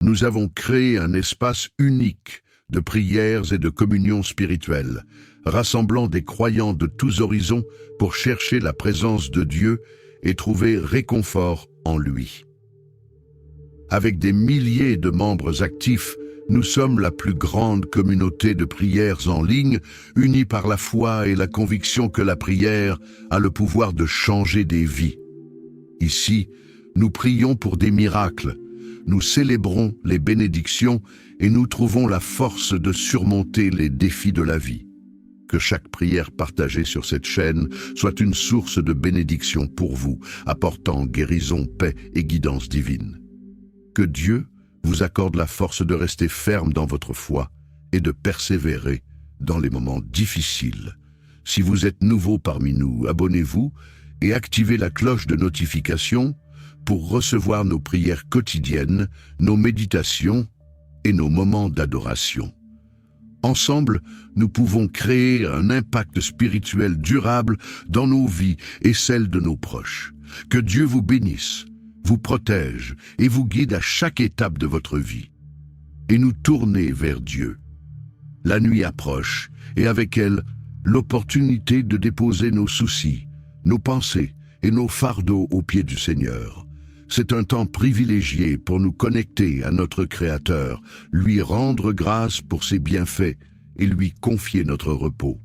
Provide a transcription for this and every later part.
nous avons créé un espace unique de prières et de communion spirituelle, rassemblant des croyants de tous horizons pour chercher la présence de Dieu et trouver réconfort en lui. Avec des milliers de membres actifs, nous sommes la plus grande communauté de prières en ligne, unis par la foi et la conviction que la prière a le pouvoir de changer des vies. Ici, nous prions pour des miracles, nous célébrons les bénédictions et nous trouvons la force de surmonter les défis de la vie. Que chaque prière partagée sur cette chaîne soit une source de bénédiction pour vous, apportant guérison, paix et guidance divine. Que Dieu vous accorde la force de rester ferme dans votre foi et de persévérer dans les moments difficiles. Si vous êtes nouveau parmi nous, abonnez-vous et activez la cloche de notification pour recevoir nos prières quotidiennes, nos méditations et nos moments d'adoration. Ensemble, nous pouvons créer un impact spirituel durable dans nos vies et celles de nos proches. Que Dieu vous bénisse, vous protège et vous guide à chaque étape de votre vie. Et nous tourner vers Dieu. La nuit approche et avec elle, l'opportunité de déposer nos soucis, nos pensées et nos fardeaux aux pieds du Seigneur. C'est un temps privilégié pour nous connecter à notre Créateur, lui rendre grâce pour ses bienfaits et lui confier notre repos.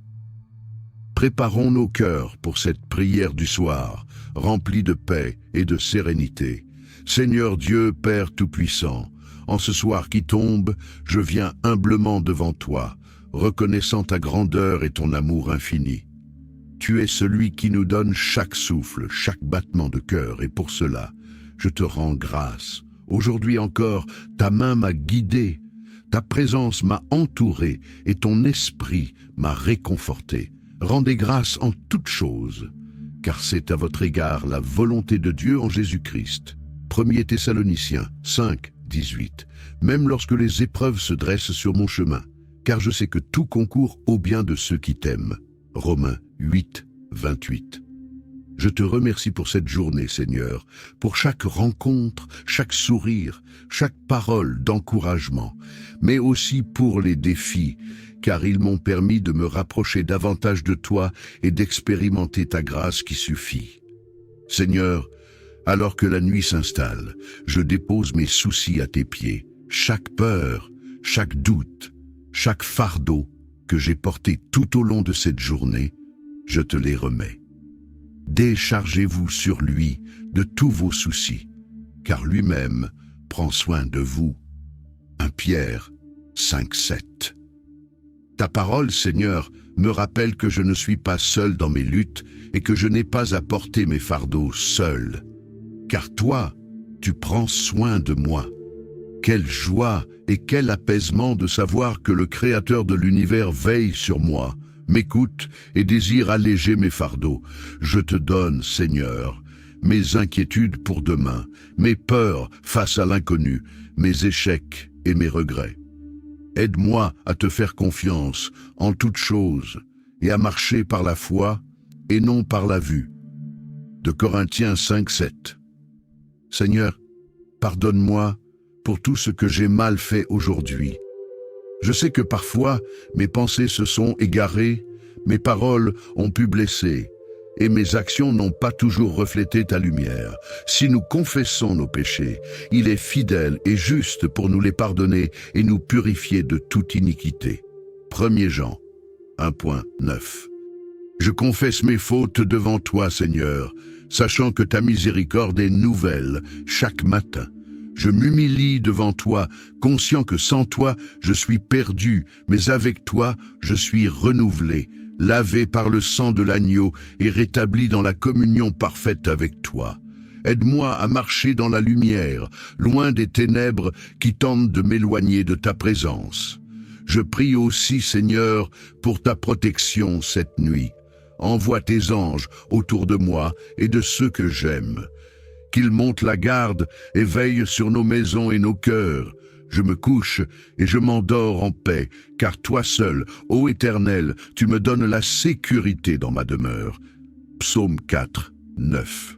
Préparons nos cœurs pour cette prière du soir, remplie de paix et de sérénité. Seigneur Dieu, Père Tout-Puissant, en ce soir qui tombe, je viens humblement devant toi, reconnaissant ta grandeur et ton amour infini. Tu es celui qui nous donne chaque souffle, chaque battement de cœur, et pour cela, je te rends grâce. Aujourd'hui encore, ta main m'a guidé, ta présence m'a entouré et ton esprit m'a réconforté. Rendez grâce en toutes choses, car c'est à votre égard la volonté de Dieu en Jésus-Christ. 1 Thessaloniciens 5, 18. Même lorsque les épreuves se dressent sur mon chemin, car je sais que tout concourt au bien de ceux qui t'aiment. Romains 8, 28. Je te remercie pour cette journée, Seigneur, pour chaque rencontre, chaque sourire, chaque parole d'encouragement, mais aussi pour les défis, car ils m'ont permis de me rapprocher davantage de toi et d'expérimenter ta grâce qui suffit. Seigneur, alors que la nuit s'installe, je dépose mes soucis à tes pieds, chaque peur, chaque doute, chaque fardeau que j'ai porté tout au long de cette journée, je te les remets. Déchargez-vous sur lui de tous vos soucis, car lui-même prend soin de vous. 1 Pierre 5, 7. Ta parole, Seigneur, me rappelle que je ne suis pas seul dans mes luttes et que je n'ai pas à porter mes fardeaux seul. Car toi, tu prends soin de moi. Quelle joie et quel apaisement de savoir que le Créateur de l'univers veille sur moi, m'écoute et désire alléger mes fardeaux. Je te donne, Seigneur, mes inquiétudes pour demain, mes peurs face à l'inconnu, mes échecs et mes regrets. Aide-moi à te faire confiance en toutes choses et à marcher par la foi et non par la vue. De Corinthiens 5, 7. Seigneur, pardonne-moi pour tout ce que j'ai mal fait aujourd'hui. Je sais que parfois, mes pensées se sont égarées, mes paroles ont pu blesser, et mes actions n'ont pas toujours reflété ta lumière. Si nous confessons nos péchés, il est fidèle et juste pour nous les pardonner et nous purifier de toute iniquité. 1 Jean 1.9. Je confesse mes fautes devant toi, Seigneur, sachant que ta miséricorde est nouvelle chaque matin. Je m'humilie devant toi, conscient que sans toi, je suis perdu, mais avec toi, je suis renouvelé, lavé par le sang de l'agneau et rétabli dans la communion parfaite avec toi. Aide-moi à marcher dans la lumière, loin des ténèbres qui tentent de m'éloigner de ta présence. Je prie aussi, Seigneur, pour ta protection cette nuit. Envoie tes anges autour de moi et de ceux que j'aime. Qu'ils montent la garde et veillent sur nos maisons et nos cœurs. Je me couche et je m'endors en paix, car toi seul, ô Éternel, tu me donnes la sécurité dans ma demeure. Psaume 4, 9.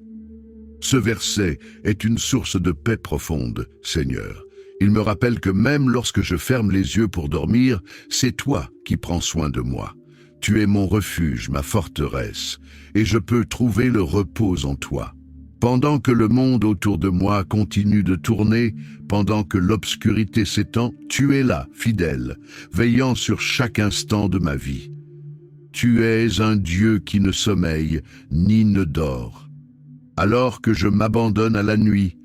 Ce verset est une source de paix profonde, Seigneur. Il me rappelle que même lorsque je ferme les yeux pour dormir, c'est toi qui prends soin de moi. Tu es mon refuge, ma forteresse, et je peux trouver le repos en toi. Pendant que le monde autour de moi continue de tourner, pendant que l'obscurité s'étend, tu es là, fidèle, veillant sur chaque instant de ma vie. Tu es un Dieu qui ne sommeille ni ne dort. Alors que je m'abandonne à la nuit,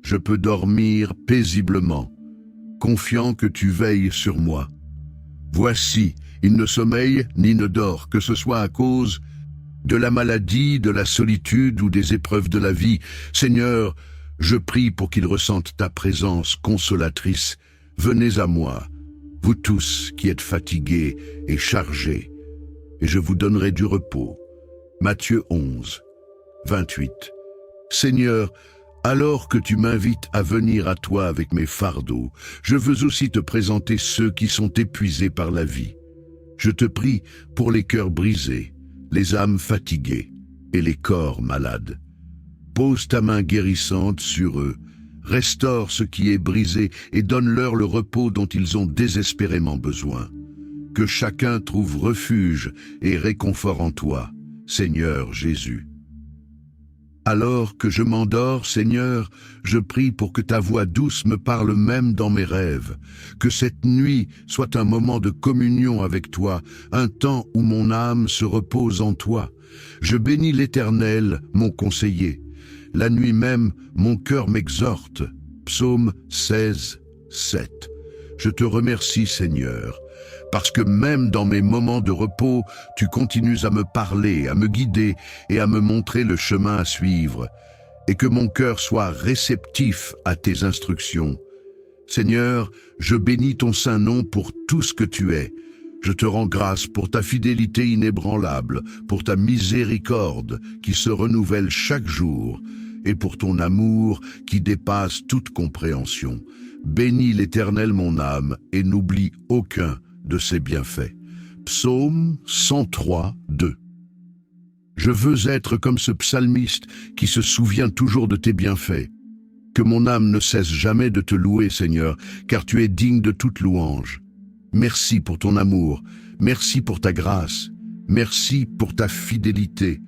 je peux dormir paisiblement, confiant que tu veilles sur moi. Voici, il ne sommeille ni ne dort, que ce soit à cause de la maladie, de la solitude ou des épreuves de la vie. Seigneur, je prie pour qu'ils ressentent ta présence consolatrice. Venez à moi, vous tous qui êtes fatigués et chargés, et je vous donnerai du repos. Matthieu 11, 28. Seigneur, alors que tu m'invites à venir à toi avec mes fardeaux, je veux aussi te présenter ceux qui sont épuisés par la vie. Je te prie pour les cœurs brisés, les âmes fatiguées et les corps malades. Pose ta main guérissante sur eux, restaure ce qui est brisé et donne-leur le repos dont ils ont désespérément besoin. Que chacun trouve refuge et réconfort en toi, Seigneur Jésus. Alors que je m'endors, Seigneur, je prie pour que ta voix douce me parle même dans mes rêves, que cette nuit soit un moment de communion avec toi, un temps où mon âme se repose en toi. Je bénis l'Éternel, mon conseiller. La nuit même, mon cœur m'exhorte. Psaume 16, 7. Je te remercie, Seigneur, parce que même dans mes moments de repos, tu continues à me parler, à me guider et à me montrer le chemin à suivre, et que mon cœur soit réceptif à tes instructions. Seigneur, je bénis ton saint nom pour tout ce que tu es. Je te rends grâce pour ta fidélité inébranlable, pour ta miséricorde qui se renouvelle chaque jour, et pour ton amour qui dépasse toute compréhension. Bénis l'Éternel mon âme, et n'oublie aucun de ses bienfaits. Psaume 103, 2. Je veux être comme ce psalmiste qui se souvient toujours de tes bienfaits. Que mon âme ne cesse jamais de te louer, Seigneur, car tu es digne de toute louange. Merci pour ton amour, merci pour ta grâce, merci pour ta fidélité.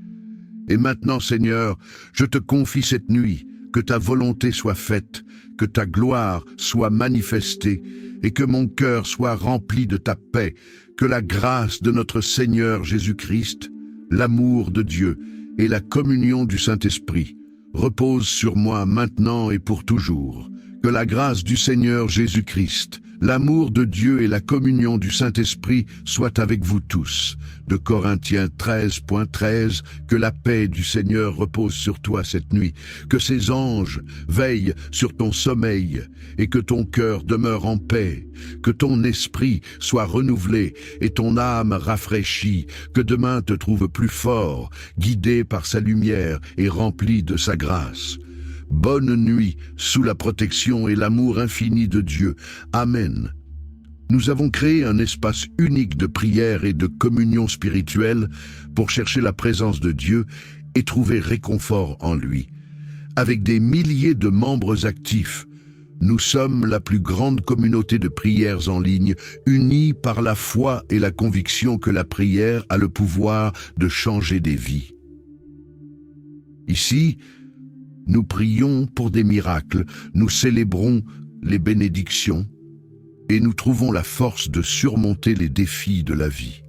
Et maintenant, Seigneur, je te confie cette nuit, que ta volonté soit faite, que ta gloire soit manifestée, et que mon cœur soit rempli de ta paix, que la grâce de notre Seigneur Jésus-Christ, l'amour de Dieu et la communion du Saint-Esprit reposent sur moi maintenant et pour toujours. Que la grâce du Seigneur Jésus-Christ, l'amour de Dieu et la communion du Saint-Esprit soient avec vous tous. De Corinthiens 13.13, que la paix du Seigneur repose sur toi cette nuit, que ses anges veillent sur ton sommeil et que ton cœur demeure en paix, que ton esprit soit renouvelé et ton âme rafraîchie, que demain te trouve plus fort, guidé par sa lumière et rempli de sa grâce. Bonne nuit sous la protection et l'amour infini de Dieu. Amen. Nous avons créé un espace unique de prière et de communion spirituelle pour chercher la présence de Dieu et trouver réconfort en lui. Avec des milliers de membres actifs, nous sommes la plus grande communauté de prières en ligne, unis par la foi et la conviction que la prière a le pouvoir de changer des vies. Ici, nous prions pour des miracles, nous célébrons les bénédictions et nous trouvons la force de surmonter les défis de la vie.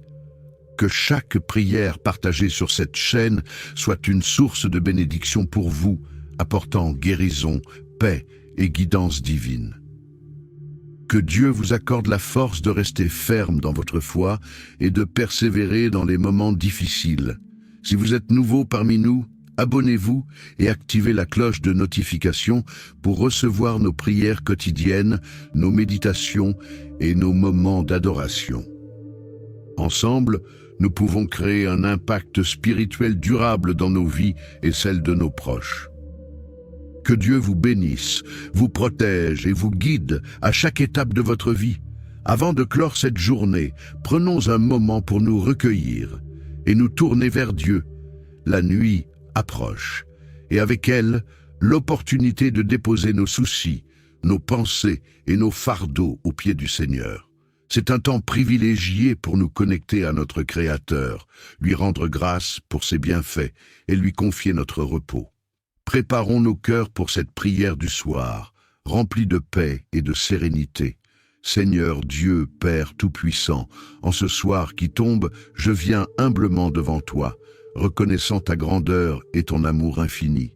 Que chaque prière partagée sur cette chaîne soit une source de bénédiction pour vous, apportant guérison, paix et guidance divine. Que Dieu vous accorde la force de rester ferme dans votre foi et de persévérer dans les moments difficiles. Si vous êtes nouveau parmi nous, abonnez-vous et activez la cloche de notification pour recevoir nos prières quotidiennes, nos méditations et nos moments d'adoration. Ensemble, nous pouvons créer un impact spirituel durable dans nos vies et celles de nos proches. Que Dieu vous bénisse, vous protège et vous guide à chaque étape de votre vie. Avant de clore cette journée, prenons un moment pour nous recueillir et nous tourner vers Dieu. La nuit approche, et avec elle, l'opportunité de déposer nos soucis, nos pensées et nos fardeaux aux pieds du Seigneur. C'est un temps privilégié pour nous connecter à notre Créateur, lui rendre grâce pour ses bienfaits et lui confier notre repos. Préparons nos cœurs pour cette prière du soir, remplie de paix et de sérénité. Seigneur Dieu, Père Tout-Puissant, en ce soir qui tombe, je viens humblement devant toi, reconnaissant ta grandeur et ton amour infini.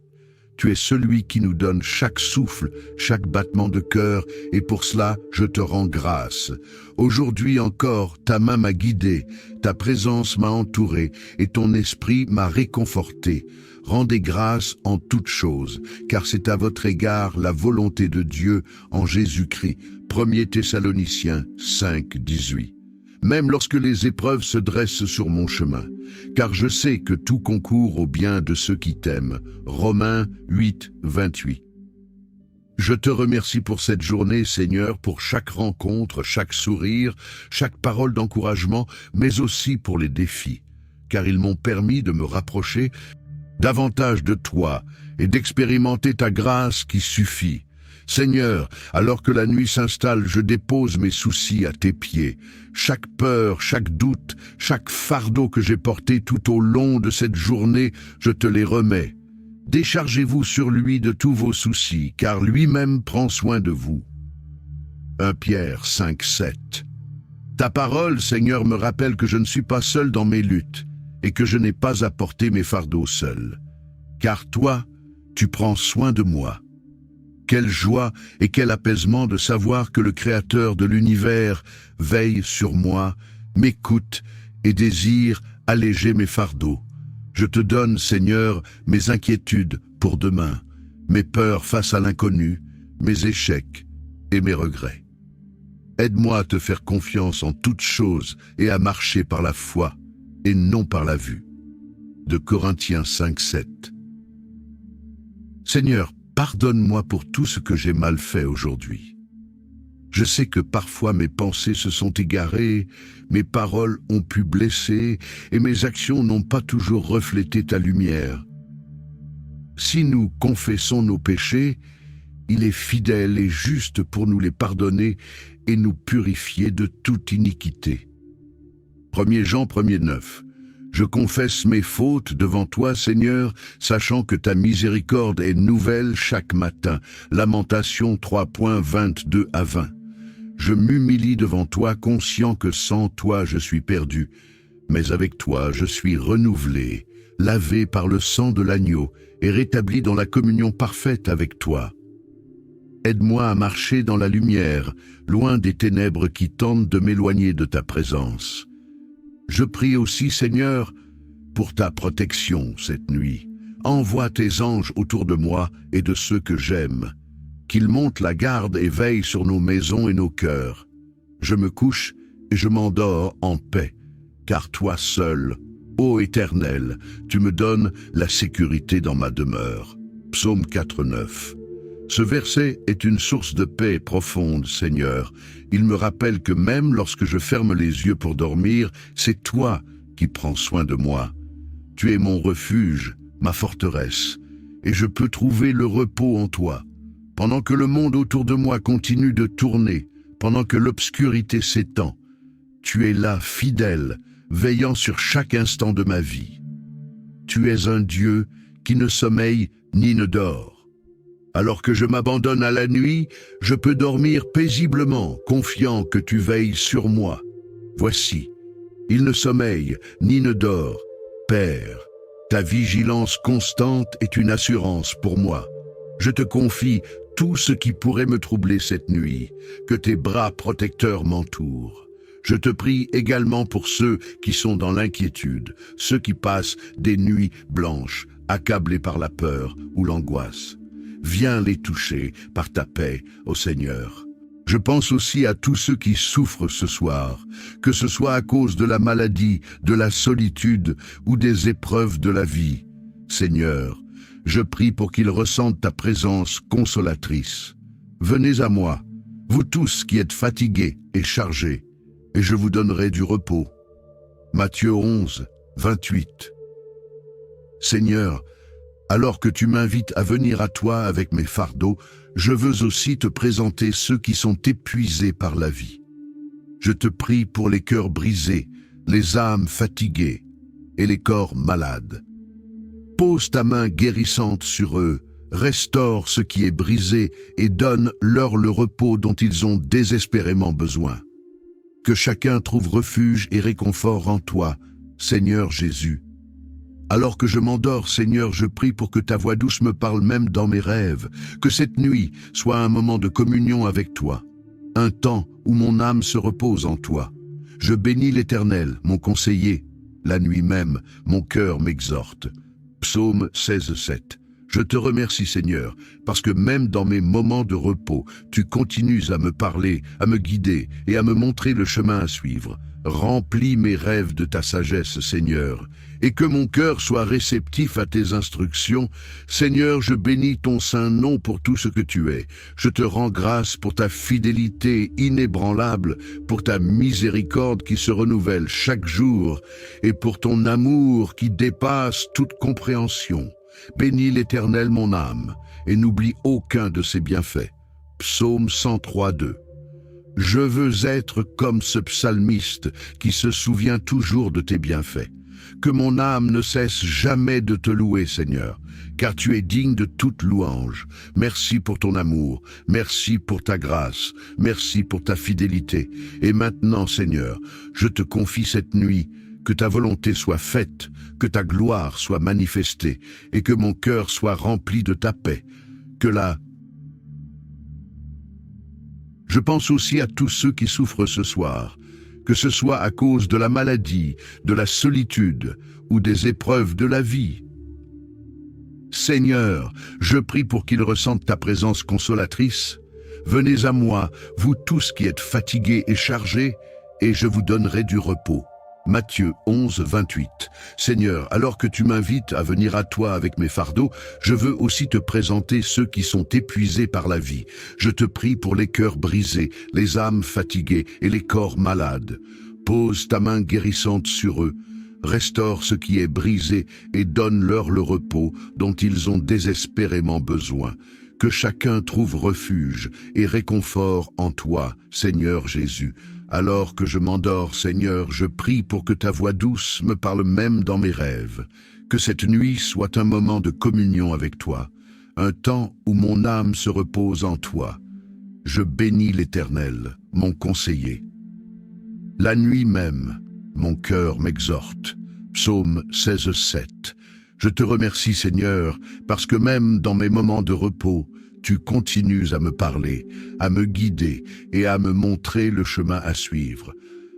Tu es celui qui nous donne chaque souffle, chaque battement de cœur, et pour cela, je te rends grâce. Aujourd'hui encore, ta main m'a guidé, ta présence m'a entouré, et ton esprit m'a réconforté. Rendez grâce en toutes choses, car c'est à votre égard la volonté de Dieu en Jésus-Christ. 1 Thessaloniciens 5, 18. Même lorsque les épreuves se dressent sur mon chemin, car je sais que tout concourt au bien de ceux qui t'aiment. Romains 8, 28. Je te remercie pour cette journée, Seigneur, pour chaque rencontre, chaque sourire, chaque parole d'encouragement, mais aussi pour les défis, car ils m'ont permis de me rapprocher davantage de toi et d'expérimenter ta grâce qui suffit. Seigneur, alors que la nuit s'installe, je dépose mes soucis à tes pieds. Chaque peur, chaque doute, chaque fardeau que j'ai porté tout au long de cette journée, je te les remets. Déchargez-vous sur lui de tous vos soucis, car lui-même prend soin de vous. 1 Pierre 5, 7. Ta parole, Seigneur, me rappelle que je ne suis pas seul dans mes luttes et que je n'ai pas à porter mes fardeaux seul. Car toi, tu prends soin de moi. Quelle joie et quel apaisement de savoir que le Créateur de l'univers veille sur moi, m'écoute et désire alléger mes fardeaux. Je te donne, Seigneur, mes inquiétudes pour demain, mes peurs face à l'inconnu, mes échecs et mes regrets. Aide-moi à te faire confiance en toutes choses et à marcher par la foi et non par la vue. De Corinthiens 5, 7. Seigneur, pardonne-moi pour tout ce que j'ai mal fait aujourd'hui. Je sais que parfois mes pensées se sont égarées, mes paroles ont pu blesser et mes actions n'ont pas toujours reflété ta lumière. Si nous confessons nos péchés, il est fidèle et juste pour nous les pardonner et nous purifier de toute iniquité. 1 Jean 1,9. Je confesse mes fautes devant toi, Seigneur, sachant que ta miséricorde est nouvelle chaque matin. Lamentation 3.22 à 20. Je m'humilie devant toi, conscient que sans toi je suis perdu, mais avec toi je suis renouvelé, lavé par le sang de l'agneau et rétabli dans la communion parfaite avec toi. Aide-moi à marcher dans la lumière, loin des ténèbres qui tentent de m'éloigner de ta présence. Je prie aussi, Seigneur, pour ta protection cette nuit. Envoie tes anges autour de moi et de ceux que j'aime, qu'ils montent la garde et veillent sur nos maisons et nos cœurs. Je me couche et je m'endors en paix, car toi seul, ô Éternel, tu me donnes la sécurité dans ma demeure. Psaume 4, 9. Ce verset est une source de paix profonde, Seigneur. Il me rappelle que même lorsque je ferme les yeux pour dormir, c'est toi qui prends soin de moi. Tu es mon refuge, ma forteresse, et je peux trouver le repos en toi. Pendant que le monde autour de moi continue de tourner, pendant que l'obscurité s'étend, tu es là, fidèle, veillant sur chaque instant de ma vie. Tu es un Dieu qui ne sommeille ni ne dort. Alors que je m'abandonne à la nuit, je peux dormir paisiblement, confiant que tu veilles sur moi. Voici, il ne sommeille ni ne dort. Père, ta vigilance constante est une assurance pour moi. Je te confie tout ce qui pourrait me troubler cette nuit, que tes bras protecteurs m'entourent. Je te prie également pour ceux qui sont dans l'inquiétude, ceux qui passent des nuits blanches, accablés par la peur ou l'angoisse. Viens les toucher par ta paix, ô Seigneur. Je pense aussi à tous ceux qui souffrent ce soir, que ce soit à cause de la maladie, de la solitude ou des épreuves de la vie. Seigneur, je prie pour qu'ils ressentent ta présence consolatrice. Venez à moi, vous tous qui êtes fatigués et chargés, et je vous donnerai du repos. Matthieu 11, 28. Seigneur, alors que tu m'invites à venir à toi avec mes fardeaux, je veux aussi te présenter ceux qui sont épuisés par la vie. Je te prie pour les cœurs brisés, les âmes fatiguées et les corps malades. Pose ta main guérissante sur eux, restaure ce qui est brisé et donne-leur le repos dont ils ont désespérément besoin. Que chacun trouve refuge et réconfort en toi, Seigneur Jésus. Alors que je m'endors, Seigneur, je prie pour que ta voix douce me parle même dans mes rêves, que cette nuit soit un moment de communion avec toi, un temps où mon âme se repose en toi. Je bénis l'Éternel, mon conseiller. La nuit même, mon cœur m'exhorte. Psaume 16:7. Je te remercie, Seigneur, parce que même dans mes moments de repos, tu continues à me parler, à me guider et à me montrer le chemin à suivre. Remplis mes rêves de ta sagesse, Seigneur, et que mon cœur soit réceptif à tes instructions. Seigneur, je bénis ton saint nom pour tout ce que tu es. Je te rends grâce pour ta fidélité inébranlable, pour ta miséricorde qui se renouvelle chaque jour, et pour ton amour qui dépasse toute compréhension. Bénis l'Éternel mon âme, et n'oublie aucun de ses bienfaits. Psaume 103:2. Je veux être comme ce psalmiste qui se souvient toujours de tes bienfaits. Que mon âme ne cesse jamais de te louer, Seigneur, car tu es digne de toute louange. Merci pour ton amour, merci pour ta grâce, merci pour ta fidélité. Et maintenant, Seigneur, je te confie cette nuit. Que ta volonté soit faite, que ta gloire soit manifestée, et que mon cœur soit rempli de ta paix. Je pense aussi à tous ceux qui souffrent ce soir, que ce soit à cause de la maladie, de la solitude ou des épreuves de la vie. Seigneur, je prie pour qu'ils ressentent ta présence consolatrice. Venez à moi, vous tous qui êtes fatigués et chargés, et je vous donnerai du repos. Matthieu 11:28. Seigneur, alors que tu m'invites à venir à toi avec mes fardeaux, je veux aussi te présenter ceux qui sont épuisés par la vie. Je te prie pour les cœurs brisés, les âmes fatiguées et les corps malades. Pose ta main guérissante sur eux. Restaure ce qui est brisé et donne-leur le repos dont ils ont désespérément besoin. Que chacun trouve refuge et réconfort en toi, Seigneur Jésus. Alors que je m'endors, Seigneur, je prie pour que ta voix douce me parle même dans mes rêves. Que cette nuit soit un moment de communion avec toi, un temps où mon âme se repose en toi. Je bénis l'Éternel, mon conseiller. La nuit même, mon cœur m'exhorte. Psaume 16:7. Je te remercie, Seigneur, parce que même dans mes moments de repos, tu continues à me parler, à me guider et à me montrer le chemin à suivre.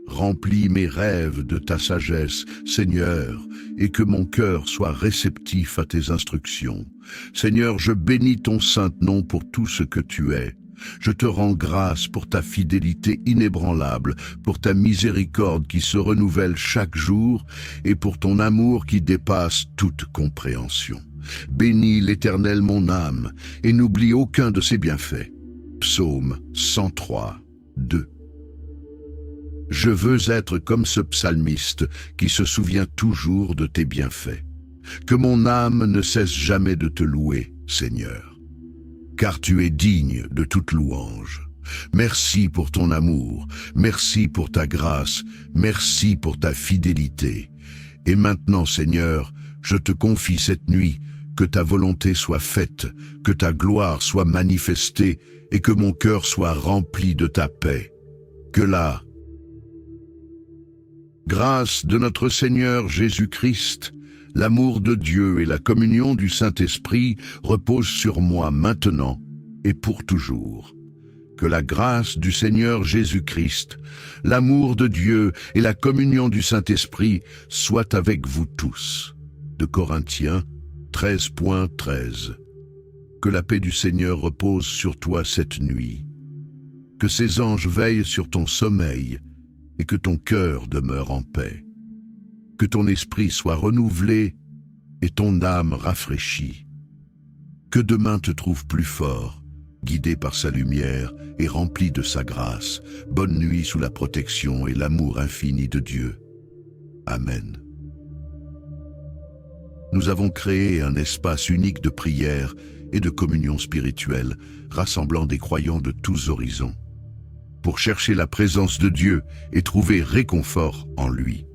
Remplis mes rêves de ta sagesse, Seigneur, et que mon cœur soit réceptif à tes instructions. Seigneur, je bénis ton saint nom pour tout ce que tu es. Je te rends grâce pour ta fidélité inébranlable, pour ta miséricorde qui se renouvelle chaque jour et pour ton amour qui dépasse toute compréhension. Bénis l'Éternel mon âme et n'oublie aucun de ses bienfaits. Psaume 103:2. Je veux être comme ce psalmiste qui se souvient toujours de tes bienfaits. Que mon âme ne cesse jamais de te louer, Seigneur, car tu es digne de toute louange. Merci pour ton amour, merci pour ta grâce, merci pour ta fidélité. Et maintenant, Seigneur, je te confie cette nuit, que ta volonté soit faite, que ta gloire soit manifestée et que mon cœur soit rempli de ta paix. Que la grâce de notre Seigneur Jésus-Christ, l'amour de Dieu et la communion du Saint-Esprit reposent sur moi maintenant et pour toujours. Que la grâce du Seigneur Jésus-Christ, l'amour de Dieu et la communion du Saint-Esprit soient avec vous tous. De Corinthiens 13:13. Que la paix du Seigneur repose sur toi cette nuit. Que ses anges veillent sur ton sommeil et que ton cœur demeure en paix. Que ton esprit soit renouvelé et ton âme rafraîchie. Que demain te trouve plus fort, guidé par sa lumière et rempli de sa grâce. Bonne nuit sous la protection et l'amour infini de Dieu. Amen. Nous avons créé un espace unique de prière et de communion spirituelle, rassemblant des croyants de tous horizons, pour chercher la présence de Dieu et trouver réconfort en lui.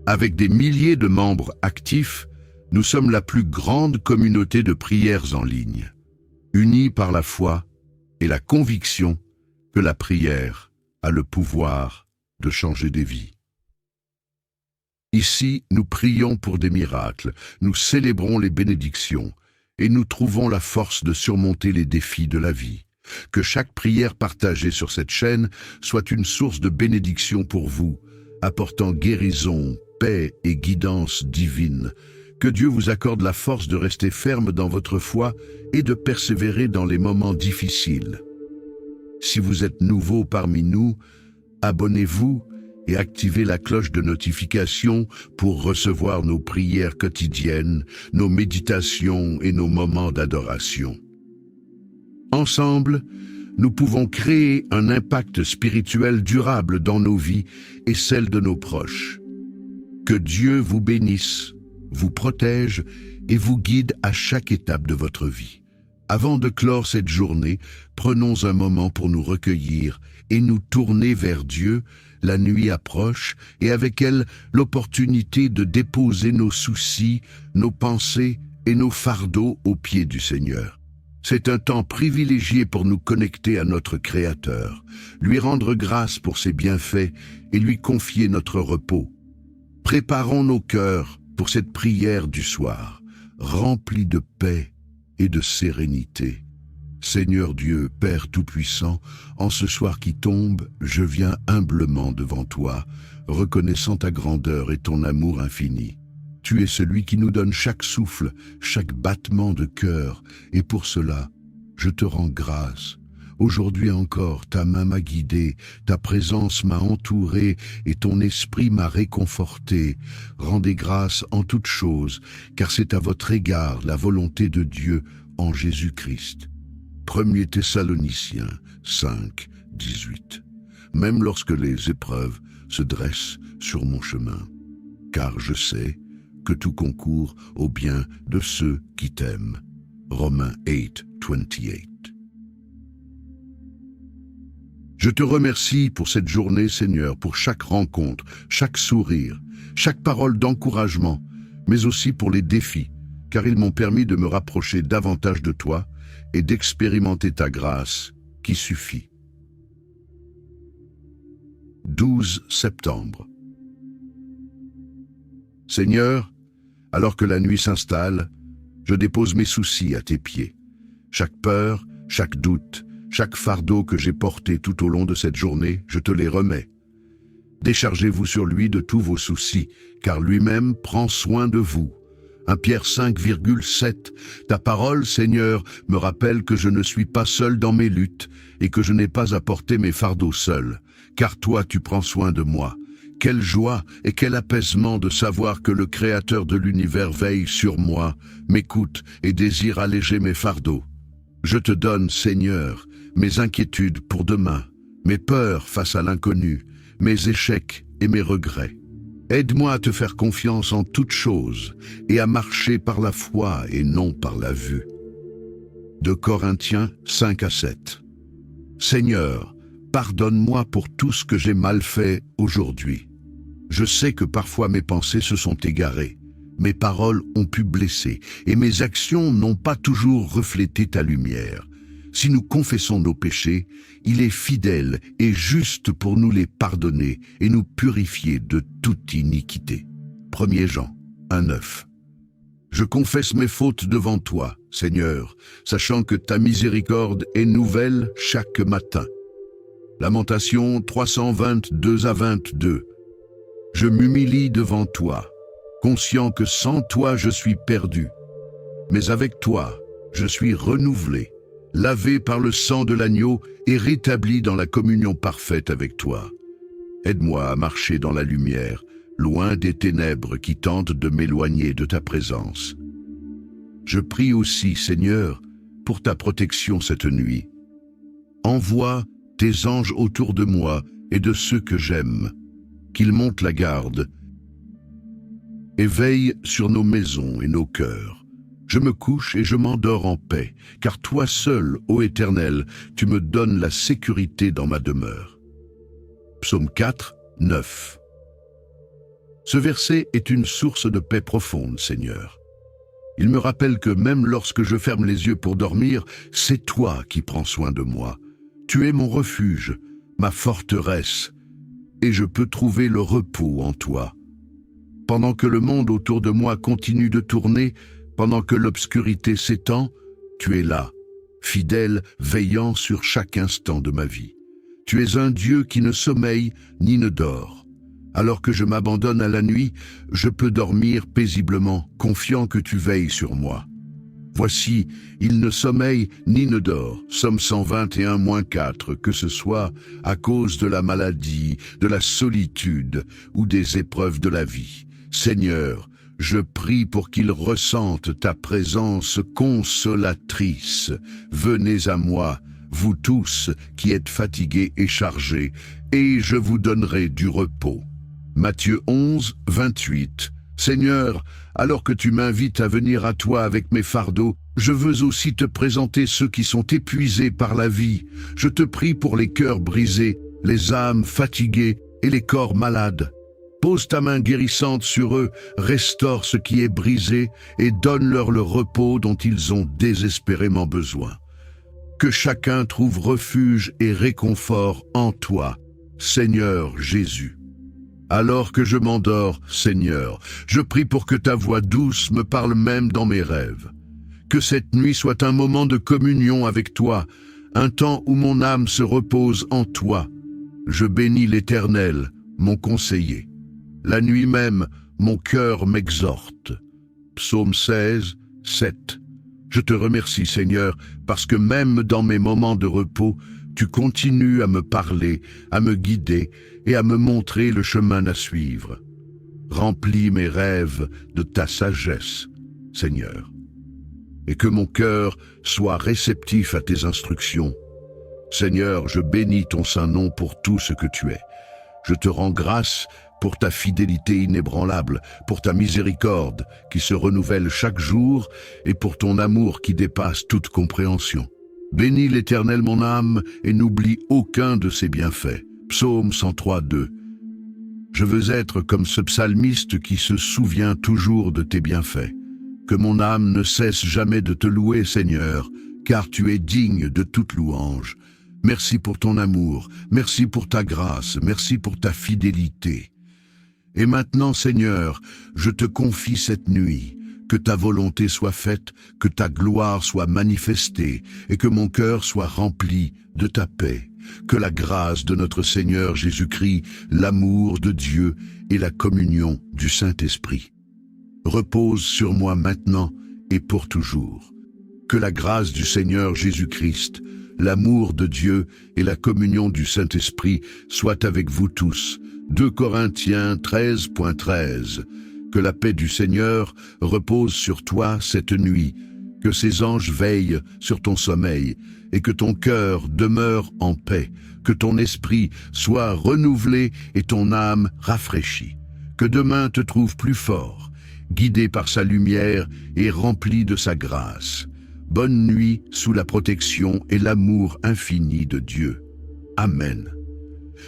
Avec des milliers de membres actifs, nous sommes la plus grande communauté de prières en ligne, unis par la foi et la conviction que la prière a le pouvoir de changer des vies. Ici, nous prions pour des miracles, nous célébrons les bénédictions et nous trouvons la force de surmonter les défis de la vie. Que chaque prière partagée sur cette chaîne soit une source de bénédiction pour vous, apportant guérison, paix et guidance divine. Que Dieu vous accorde la force de rester ferme dans votre foi et de persévérer dans les moments difficiles. Si vous êtes nouveau parmi nous, abonnez-vous et activez la cloche de notification pour recevoir nos prières quotidiennes, nos méditations et nos moments d'adoration. Ensemble, nous pouvons créer un impact spirituel durable dans nos vies et celles de nos proches. Que Dieu vous bénisse, vous protège et vous guide à chaque étape de votre vie. Avant de clore cette journée, prenons un moment pour nous recueillir et nous tourner vers Dieu. La nuit approche et avec elle l'opportunité de déposer nos soucis, nos pensées et nos fardeaux aux pieds du Seigneur. C'est un temps privilégié pour nous connecter à notre Créateur, lui rendre grâce pour ses bienfaits et lui confier notre repos. Préparons nos cœurs pour cette prière du soir, remplie de paix et de sérénité. Seigneur Dieu, Père Tout-Puissant, en ce soir qui tombe, je viens humblement devant toi, reconnaissant ta grandeur et ton amour infini. Tu es celui qui nous donne chaque souffle, chaque battement de cœur, et pour cela, je te rends grâce. Aujourd'hui encore, ta main m'a guidé, ta présence m'a entouré et ton esprit m'a réconforté. Rendez grâce en toutes choses, car c'est à votre égard la volonté de Dieu en Jésus-Christ. 1 Thessaloniciens 5, 18. Même lorsque les épreuves se dressent sur mon chemin, car je sais que tout concourt au bien de ceux qui t'aiment. Romains 8, 28. Je te remercie pour cette journée, Seigneur, pour chaque rencontre, chaque sourire, chaque parole d'encouragement, mais aussi pour les défis, car ils m'ont permis de me rapprocher davantage de toi et d'expérimenter ta grâce qui suffit. 12 septembre. Seigneur, alors que la nuit s'installe, je dépose mes soucis à tes pieds. Chaque peur, chaque doute, chaque fardeau que j'ai porté tout au long de cette journée, je te les remets. Déchargez-vous sur lui de tous vos soucis, car lui-même prend soin de vous. 1 Pierre 5,7. Ta parole, Seigneur, me rappelle que je ne suis pas seul dans mes luttes et que je n'ai pas à porter mes fardeaux seul, car toi tu prends soin de moi. Quelle joie et quel apaisement de savoir que le Créateur de l'univers veille sur moi, m'écoute et désire alléger mes fardeaux. Je te donne, Seigneur, mes inquiétudes pour demain, mes peurs face à l'inconnu, mes échecs et mes regrets. Aide-moi à te faire confiance en toutes choses et à marcher par la foi et non par la vue. 2 Corinthiens 5 à 7. Seigneur, pardonne-moi pour tout ce que j'ai mal fait aujourd'hui. Je sais que parfois mes pensées se sont égarées, mes paroles ont pu blesser et mes actions n'ont pas toujours reflété ta lumière. Si nous confessons nos péchés, il est fidèle et juste pour nous les pardonner et nous purifier de toute iniquité. 1 Jean 1,9. Je confesse mes fautes devant toi, Seigneur, sachant que ta miséricorde est nouvelle chaque matin. Lamentation 322 à 22. Je m'humilie devant toi, conscient que sans toi je suis perdu. Mais avec toi, je suis renouvelé, lavé par le sang de l'agneau et rétabli dans la communion parfaite avec toi. Aide-moi à marcher dans la lumière, loin des ténèbres qui tentent de m'éloigner de ta présence. Je prie aussi, Seigneur, pour ta protection cette nuit. Envoie tes anges autour de moi et de ceux que j'aime, qu'ils montent la garde et veillent sur nos maisons et nos cœurs. Je me couche et je m'endors en paix, car toi seul, ô Éternel, tu me donnes la sécurité dans ma demeure. Psaume 4, 9. Ce verset est une source de paix profonde, Seigneur. Il me rappelle que même lorsque je ferme les yeux pour dormir, c'est toi qui prends soin de moi. Tu es mon refuge, ma forteresse, et je peux trouver le repos en toi. Pendant que le monde autour de moi continue de tourner, pendant que l'obscurité s'étend, tu es là, fidèle, veillant sur chaque instant de ma vie. Tu es un Dieu qui ne sommeille ni ne dort. Alors que je m'abandonne à la nuit, je peux dormir paisiblement, confiant que tu veilles sur moi. Voici, il ne sommeille ni ne dort. Psaume 121-4, que ce soit à cause de la maladie, de la solitude ou des épreuves de la vie. Seigneur, je prie pour qu'il ressente ta présence consolatrice. Venez à moi, vous tous qui êtes fatigués et chargés, et je vous donnerai du repos. Matthieu 11, 28. Seigneur, alors que tu m'invites à venir à toi avec mes fardeaux, je veux aussi te présenter ceux qui sont épuisés par la vie. Je te prie pour les cœurs brisés, les âmes fatiguées et les corps malades. Pose ta main guérissante sur eux, restaure ce qui est brisé et donne-leur le repos dont ils ont désespérément besoin. Que chacun trouve refuge et réconfort en toi, Seigneur Jésus. Alors que je m'endors, Seigneur, je prie pour que ta voix douce me parle même dans mes rêves. Que cette nuit soit un moment de communion avec toi, un temps où mon âme se repose en toi. Je bénis l'Éternel, mon conseiller. La nuit même, mon cœur m'exhorte. Psaume 16, 7. Je te remercie, Seigneur, parce que même dans mes moments de repos, tu continues à me parler, à me guider et à me montrer le chemin à suivre. Remplis mes rêves de ta sagesse, Seigneur, et que mon cœur soit réceptif à tes instructions. Seigneur, je bénis ton saint nom pour tout ce que tu es. Je te rends grâce pour ta fidélité inébranlable, pour ta miséricorde qui se renouvelle chaque jour et pour ton amour qui dépasse toute compréhension. Bénis l'Éternel mon âme et n'oublie aucun de ses bienfaits. Psaume 103, 2. Je veux être comme ce psalmiste qui se souvient toujours de tes bienfaits. Que mon âme ne cesse jamais de te louer, Seigneur, car tu es digne de toute louange. Merci pour ton amour, merci pour ta grâce, merci pour ta fidélité. Et maintenant, Seigneur, je te confie cette nuit. Que ta volonté soit faite, que ta gloire soit manifestée, et que mon cœur soit rempli de ta paix. Que la grâce de notre Seigneur Jésus-Christ, l'amour de Dieu et la communion du Saint-Esprit reposent sur moi maintenant et pour toujours. Que la grâce du Seigneur Jésus-Christ, l'amour de Dieu et la communion du Saint-Esprit soient avec vous tous. 2 Corinthiens 13.13. Que la paix du Seigneur repose sur toi cette nuit, que ses anges veillent sur ton sommeil, et que ton cœur demeure en paix, que ton esprit soit renouvelé et ton âme rafraîchie. Que demain te trouve plus fort, guidé par sa lumière et rempli de sa grâce. Bonne nuit sous la protection et l'amour infini de Dieu. Amen.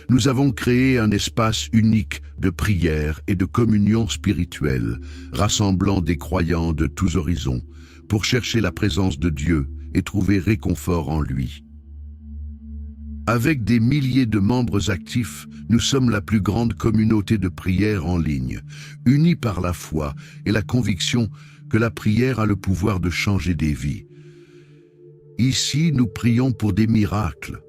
Nous avons créé un espace unique de prière et de communion spirituelle, rassemblant des croyants de tous horizons, pour chercher la présence de Dieu et trouver réconfort en lui. Avec des milliers de membres actifs, nous sommes la plus grande communauté de prière en ligne, unis par la foi et la conviction que la prière a le pouvoir de changer des vies. Ici, nous prions pour des miracles.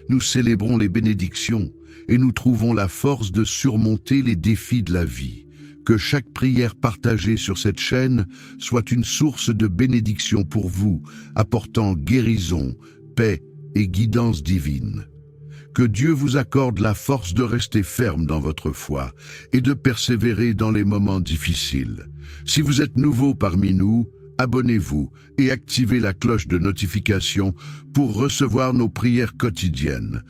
Nous célébrons les bénédictions et nous trouvons la force de surmonter les défis de la vie. Que chaque prière partagée sur cette chaîne soit une source de bénédiction pour vous, apportant guérison, paix et guidance divine. Que Dieu vous accorde la force de rester ferme dans votre foi et de persévérer dans les moments difficiles. Si vous êtes nouveau parmi nous, abonnez-vous et activez la cloche de notification pour recevoir nos prières quotidiennes,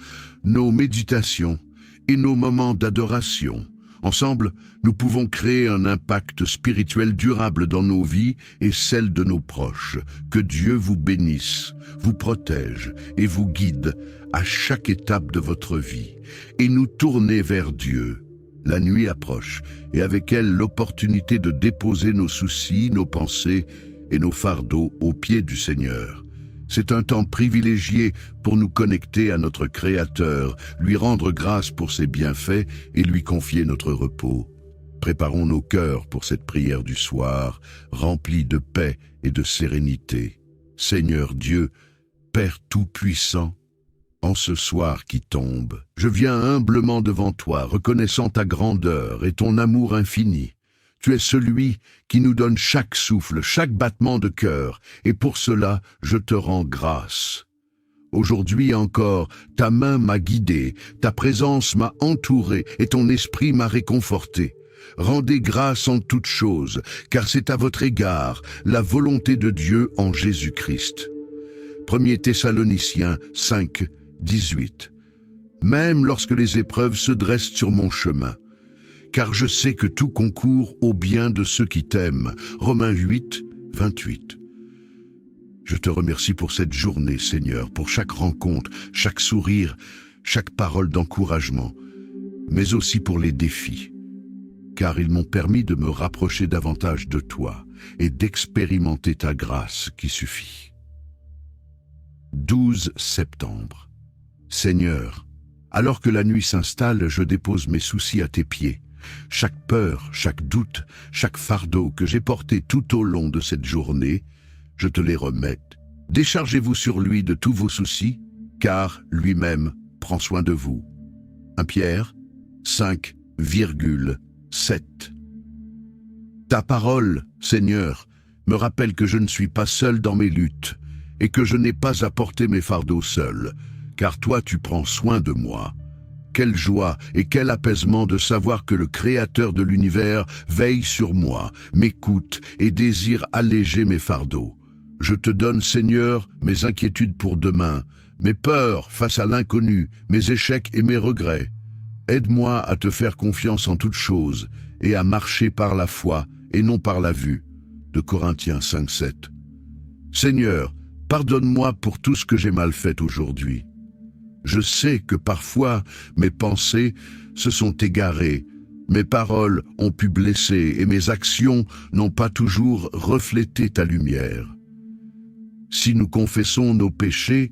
nos méditations et nos moments d'adoration. Ensemble, nous pouvons créer un impact spirituel durable dans nos vies et celles de nos proches. Que Dieu vous bénisse, vous protège et vous guide à chaque étape de votre vie. Et nous tourner vers Dieu. La nuit approche et avec elle l'opportunité de déposer nos soucis, nos pensées et nos fardeaux aux pieds du Seigneur. C'est un temps privilégié pour nous connecter à notre Créateur, lui rendre grâce pour ses bienfaits et lui confier notre repos. Préparons nos cœurs pour cette prière du soir, remplie de paix et de sérénité. Seigneur Dieu, Père Tout-Puissant, en ce soir qui tombe, je viens humblement devant toi, reconnaissant ta grandeur et ton amour infini. Tu es celui qui nous donne chaque souffle, chaque battement de cœur, et pour cela, je te rends grâce. Aujourd'hui encore, ta main m'a guidé, ta présence m'a entouré et ton esprit m'a réconforté. Rendez grâce en toutes choses, car c'est à votre égard la volonté de Dieu en Jésus-Christ. 1 Thessaloniciens 5, 18. Même lorsque les épreuves se dressent sur mon chemin, car je sais que tout concourt au bien de ceux qui t'aiment. Romains 8, 28. Je te remercie pour cette journée, Seigneur, pour chaque rencontre, chaque sourire, chaque parole d'encouragement, mais aussi pour les défis, car ils m'ont permis de me rapprocher davantage de toi et d'expérimenter ta grâce qui suffit. 12 septembre. Seigneur, alors que la nuit s'installe, je dépose mes soucis à tes pieds. Chaque peur, chaque doute, chaque fardeau que j'ai porté tout au long de cette journée, je te les remets. Déchargez-vous sur lui de tous vos soucis, car lui-même prend soin de vous. 1 Pierre 5,7. Ta parole, Seigneur, me rappelle que je ne suis pas seul dans mes luttes et que je n'ai pas à porter mes fardeaux seul, car toi tu prends soin de moi. Quelle joie et quel apaisement de savoir que le Créateur de l'univers veille sur moi, m'écoute et désire alléger mes fardeaux. Je te donne, Seigneur, mes inquiétudes pour demain, mes peurs face à l'inconnu, mes échecs et mes regrets. Aide-moi à te faire confiance en toutes choses et à marcher par la foi et non par la vue. De Corinthiens 5, 7. Seigneur, pardonne-moi pour tout ce que j'ai mal fait aujourd'hui. Je sais que parfois mes pensées se sont égarées, mes paroles ont pu blesser et mes actions n'ont pas toujours reflété ta lumière. Si nous confessons nos péchés,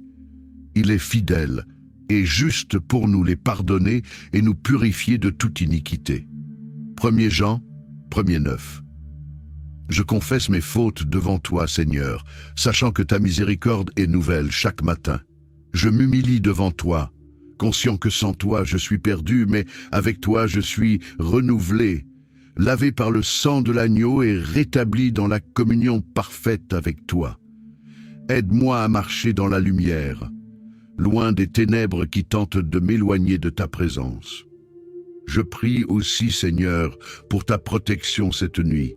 il est fidèle et juste pour nous les pardonner et nous purifier de toute iniquité. 1 Jean 1,9. Je confesse mes fautes devant toi, Seigneur, sachant que ta miséricorde est nouvelle chaque matin. Je m'humilie devant toi, conscient que sans toi je suis perdu, mais avec toi je suis renouvelé, lavé par le sang de l'agneau et rétabli dans la communion parfaite avec toi. Aide-moi à marcher dans la lumière, loin des ténèbres qui tentent de m'éloigner de ta présence. Je prie aussi, Seigneur, pour ta protection cette nuit.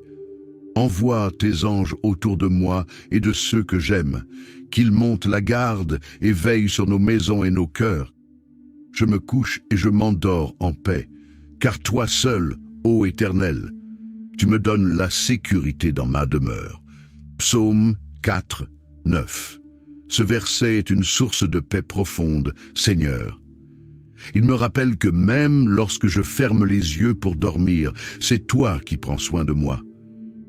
Envoie tes anges autour de moi et de ceux que j'aime, qu'ils montent la garde et veillent sur nos maisons et nos cœurs. Je me couche et je m'endors en paix, car toi seul, ô Éternel, tu me donnes la sécurité dans ma demeure. Psaume 4, 9. Ce verset est une source de paix profonde, Seigneur. Il me rappelle que même lorsque je ferme les yeux pour dormir, c'est toi qui prends soin de moi.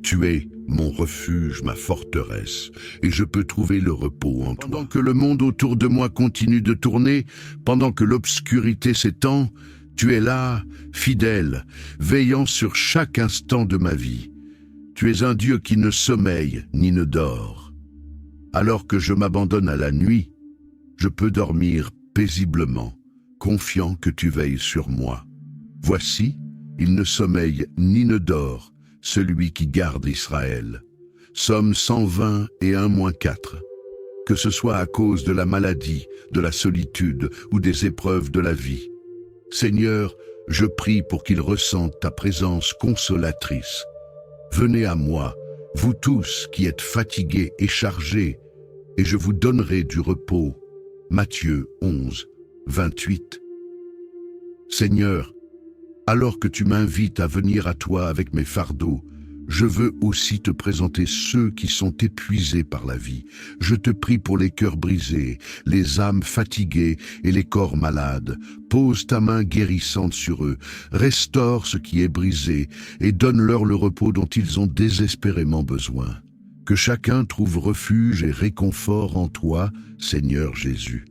Tu es mon refuge, ma forteresse, et je peux trouver le repos en toi. Pendant que le monde autour de moi continue de tourner, pendant que l'obscurité s'étend, tu es là, fidèle, veillant sur chaque instant de ma vie. Tu es un Dieu qui ne sommeille ni ne dort. Alors que je m'abandonne à la nuit, je peux dormir paisiblement, confiant que tu veilles sur moi. Voici, il ne sommeille ni ne dort, celui qui garde Israël. Psaume 120 et 1-4. Que ce soit à cause de la maladie, de la solitude ou des épreuves de la vie. Seigneur, je prie pour qu'ils ressentent ta présence consolatrice. Venez à moi, vous tous qui êtes fatigués et chargés, et je vous donnerai du repos. Matthieu 11, 28. Seigneur, Alors que tu m'invites à venir à toi avec mes fardeaux, je veux aussi te présenter ceux qui sont épuisés par la vie. Je te prie pour les cœurs brisés, les âmes fatiguées et les corps malades. Pose ta main guérissante sur eux, restaure ce qui est brisé et donne-leur le repos dont ils ont désespérément besoin. Que chacun trouve refuge et réconfort en toi, Seigneur Jésus.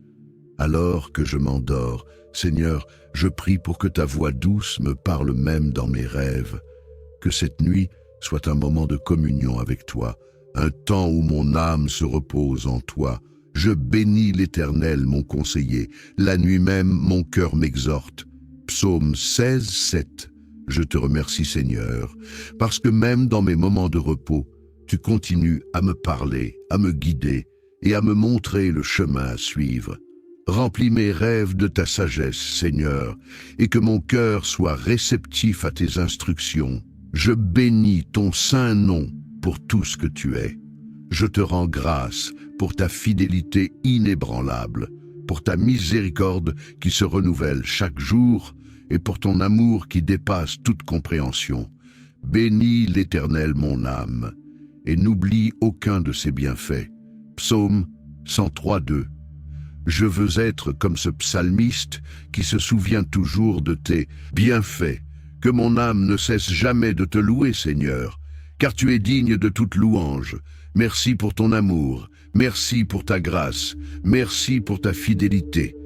Alors que je m'endors, Seigneur, je prie pour que ta voix douce me parle même dans mes rêves. Que cette nuit soit un moment de communion avec toi, un temps où mon âme se repose en toi. Je bénis l'Éternel, mon conseiller. La nuit même, mon cœur m'exhorte. Psaume 16, 7. Je te remercie, Seigneur, parce que même dans mes moments de repos, tu continues à me parler, à me guider et à me montrer le chemin à suivre. Remplis mes rêves de ta sagesse, Seigneur, et que mon cœur soit réceptif à tes instructions. Je bénis ton saint nom pour tout ce que tu es. Je te rends grâce pour ta fidélité inébranlable, pour ta miséricorde qui se renouvelle chaque jour et pour ton amour qui dépasse toute compréhension. Bénis l'Éternel mon âme et n'oublie aucun de ses bienfaits. Psaume 103, 2. Je veux être comme ce psalmiste qui se souvient toujours de tes bienfaits. Que mon âme ne cesse jamais de te louer, Seigneur, car tu es digne de toute louange. Merci pour ton amour, merci pour ta grâce, merci pour ta fidélité.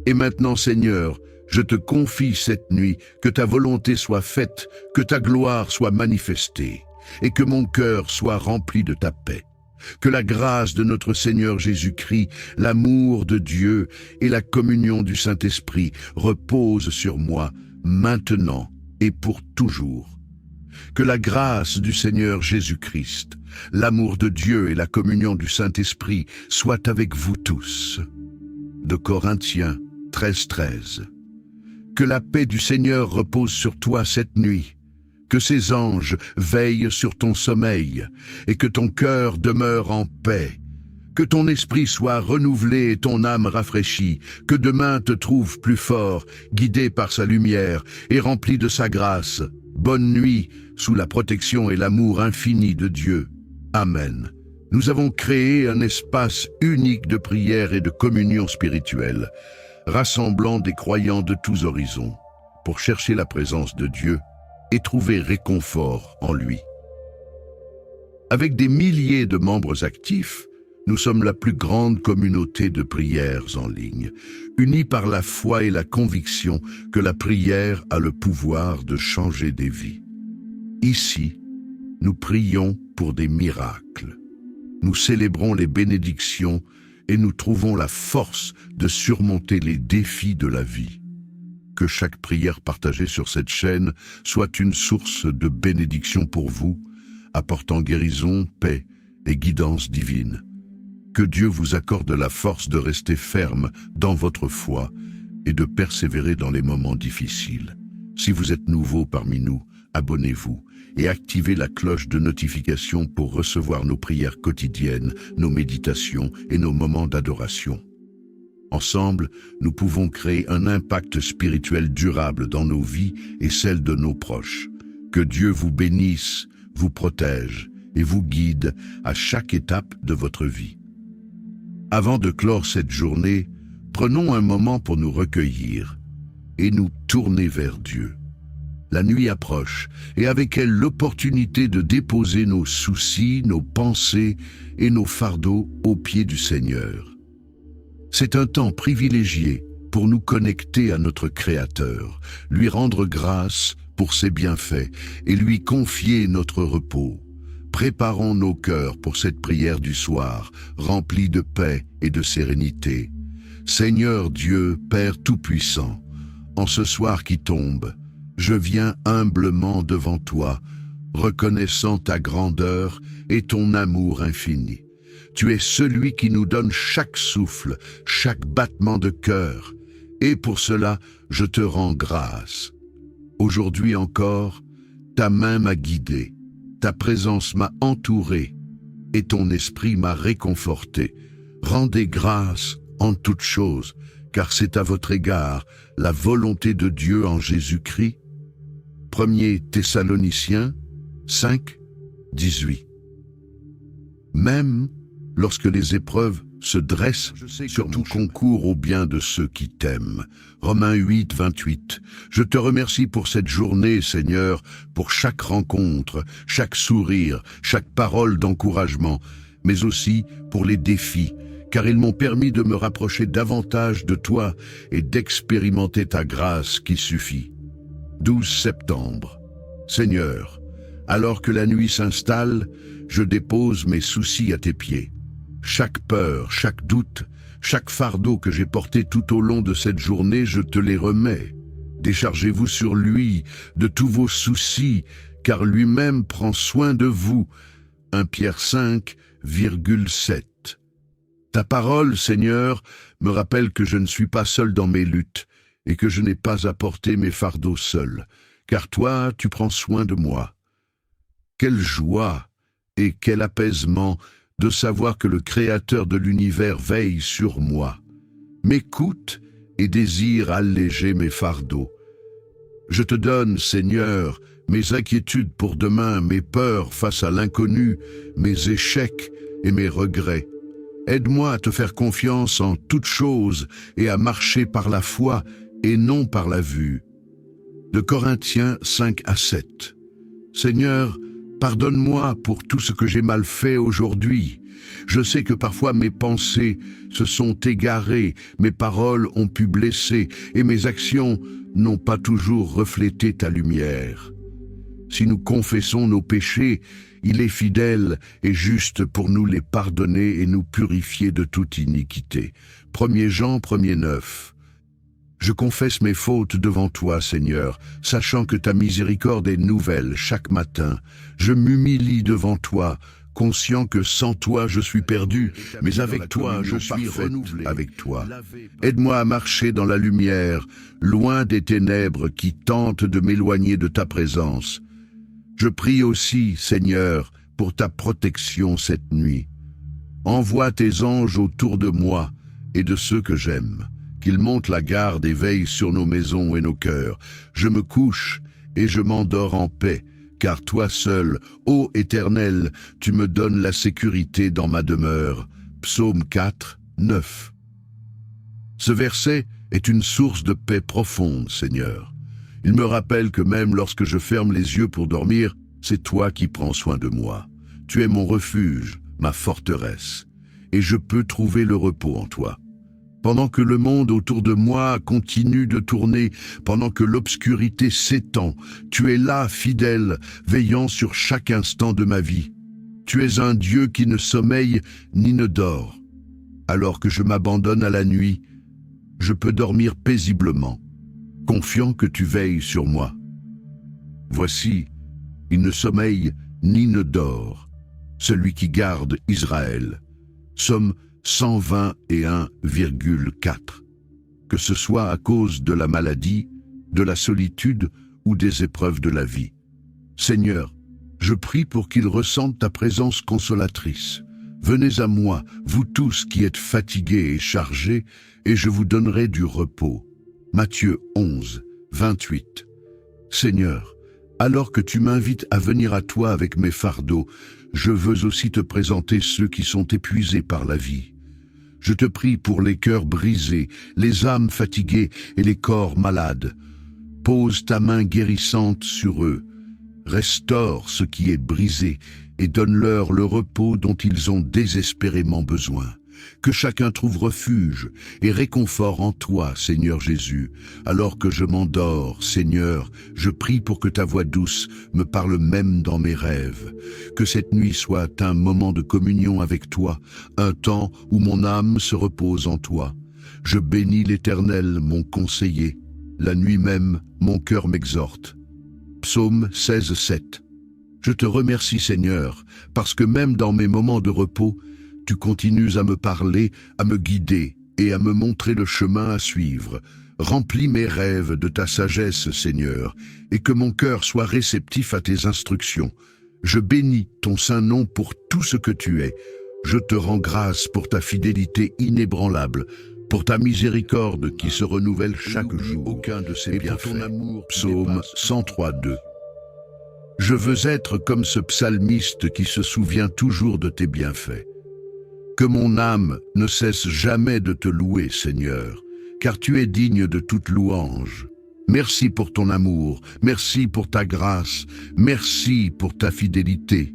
Et maintenant, Seigneur, je te confie cette nuit, que ta volonté soit faite, que ta gloire soit manifestée, et que mon cœur soit rempli de ta paix. Que la grâce de notre Seigneur Jésus-Christ, l'amour de Dieu et la communion du Saint-Esprit reposent sur moi, maintenant et pour toujours. Que la grâce du Seigneur Jésus-Christ, l'amour de Dieu et la communion du Saint-Esprit soient avec vous tous. De Corinthiens 13, 13. Que la paix du Seigneur repose sur toi cette nuit. Que ses anges veillent sur ton sommeil et que ton cœur demeure en paix. Que ton esprit soit renouvelé et ton âme rafraîchie, que demain te trouve plus fort, guidé par sa lumière et rempli de sa grâce. Bonne nuit, sous la protection et l'amour infini de Dieu. Amen. Nous avons créé un espace unique de prière et de communion spirituelle, rassemblant des croyants de tous horizons, pour chercher la présence de Dieu et trouver réconfort en lui. Avec des milliers de membres actifs, nous sommes la plus grande communauté de prières en ligne, unis par la foi et la conviction que la prière a le pouvoir de changer des vies. Ici, nous prions pour des miracles. Nous célébrons les bénédictions et nous trouvons la force de surmonter les défis de la vie. Que chaque prière partagée sur cette chaîne soit une source de bénédiction pour vous, apportant guérison, paix et guidance divine. Que Dieu vous accorde la force de rester ferme dans votre foi et de persévérer dans les moments difficiles. Si vous êtes nouveau parmi nous, abonnez-vous et activez la cloche de notification pour recevoir nos prières quotidiennes, nos méditations et nos moments d'adoration. Ensemble, nous pouvons créer un impact spirituel durable dans nos vies et celles de nos proches. Que Dieu vous bénisse, vous protège et vous guide à chaque étape de votre vie. Avant de clore cette journée, prenons un moment pour nous recueillir et nous tourner vers Dieu. La nuit approche et avec elle l'opportunité de déposer nos soucis, nos pensées et nos fardeaux aux pieds du Seigneur. C'est un temps privilégié pour nous connecter à notre Créateur, lui rendre grâce pour ses bienfaits et lui confier notre repos. Préparons nos cœurs pour cette prière du soir, remplie de paix et de sérénité. Seigneur Dieu, Père Tout-Puissant, en ce soir qui tombe, je viens humblement devant toi, reconnaissant ta grandeur et ton amour infini. Tu es celui qui nous donne chaque souffle, chaque battement de cœur, et pour cela, je te rends grâce. Aujourd'hui encore, ta main m'a guidé, ta présence m'a entouré, et ton esprit m'a réconforté. Rendez grâce en toutes choses, car c'est à votre égard la volonté de Dieu en Jésus-Christ. 1er Thessaloniciens 5, 18. Même lorsque les épreuves se dressent, surtout concours au bien de ceux qui t'aiment. Romains 8, 28. Je te remercie pour cette journée, Seigneur, pour chaque rencontre, chaque sourire, chaque parole d'encouragement, mais aussi pour les défis, car ils m'ont permis de me rapprocher davantage de toi et d'expérimenter ta grâce qui suffit. 12 septembre. Seigneur, alors que la nuit s'installe, je dépose mes soucis à tes pieds. Chaque peur, chaque doute, chaque fardeau que j'ai porté tout au long de cette journée, je te les remets. Déchargez-vous sur lui de tous vos soucis, car lui-même prend soin de vous. 1 Pierre 5, 7. Ta parole, Seigneur, me rappelle que je ne suis pas seul dans mes luttes et que je n'ai pas à porter mes fardeaux seul, car toi, tu prends soin de moi. Quelle joie et quel apaisement de savoir que le Créateur de l'univers veille sur moi, m'écoute et désire alléger mes fardeaux. Je te donne, Seigneur, mes inquiétudes pour demain, mes peurs face à l'inconnu, mes échecs et mes regrets. Aide-moi à te faire confiance en toutes choses et à marcher par la foi et non par la vue. De Corinthiens 5 à 7. Seigneur, pardonne-moi pour tout ce que j'ai mal fait aujourd'hui. Je sais que parfois mes pensées se sont égarées, mes paroles ont pu blesser et mes actions n'ont pas toujours reflété ta lumière. Si nous confessons nos péchés, il est fidèle et juste pour nous les pardonner et nous purifier de toute iniquité. 1 Jean 1,9. Je confesse mes fautes devant toi, Seigneur, sachant que ta miséricorde est nouvelle chaque matin. Je m'humilie devant toi, conscient que sans toi je suis perdu, mais avec toi je suis renouvelé avec toi. Aide-moi à marcher dans la lumière, loin des ténèbres qui tentent de m'éloigner de ta présence. Je prie aussi, Seigneur, pour ta protection cette nuit. Envoie tes anges autour de moi et de ceux que j'aime, qu'ils montent la garde et veillent sur nos maisons et nos cœurs. Je me couche et je m'endors en paix, car toi seul, ô Éternel, tu me donnes la sécurité dans ma demeure. Psaume 4, 9. Ce verset est une source de paix profonde, Seigneur. Il me rappelle que même lorsque je ferme les yeux pour dormir, c'est toi qui prends soin de moi. Tu es mon refuge, ma forteresse, et je peux trouver le repos en toi. Pendant que le monde autour de moi continue de tourner, pendant que l'obscurité s'étend, tu es là, fidèle, veillant sur chaque instant de ma vie. Tu es un Dieu qui ne sommeille ni ne dort. Alors que je m'abandonne à la nuit, je peux dormir paisiblement, confiant que tu veilles sur moi. Voici, il ne sommeille ni ne dort, celui qui garde Israël. Somme 121,4. Que ce soit à cause de la maladie, de la solitude ou des épreuves de la vie. Seigneur, je prie pour qu'ils ressentent ta présence consolatrice. Venez à moi, vous tous qui êtes fatigués et chargés, et je vous donnerai du repos. Matthieu 11, 28. Seigneur, alors que tu m'invites à venir à toi avec mes fardeaux, je veux aussi te présenter ceux qui sont épuisés par la vie. Je te prie pour les cœurs brisés, les âmes fatiguées et les corps malades. Pose ta main guérissante sur eux. Restaure ce qui est brisé et donne-leur le repos dont ils ont désespérément besoin. Que chacun trouve refuge et réconfort en toi, Seigneur Jésus. Alors que je m'endors, Seigneur, je prie pour que ta voix douce me parle même dans mes rêves. Que cette nuit soit un moment de communion avec toi, un temps où mon âme se repose en toi. Je bénis l'Éternel, mon conseiller. La nuit même, mon cœur m'exhorte. Psaume 16, 7. Je te remercie, Seigneur, parce que même dans mes moments de repos, tu continues à me parler, à me guider et à me montrer le chemin à suivre. Remplis mes rêves de ta sagesse, Seigneur, et que mon cœur soit réceptif à tes instructions. Je bénis ton saint nom pour tout ce que tu es. Je te rends grâce pour ta fidélité inébranlable. pour ta miséricorde qui se renouvelle chaque jour, aucun de ses bienfaits. Psaume 103:2. Je veux être comme ce psalmiste qui se souvient toujours de tes bienfaits. Que mon âme ne cesse jamais de te louer, Seigneur, car tu es digne de toute louange. Merci pour ton amour, merci pour ta grâce, merci pour ta fidélité.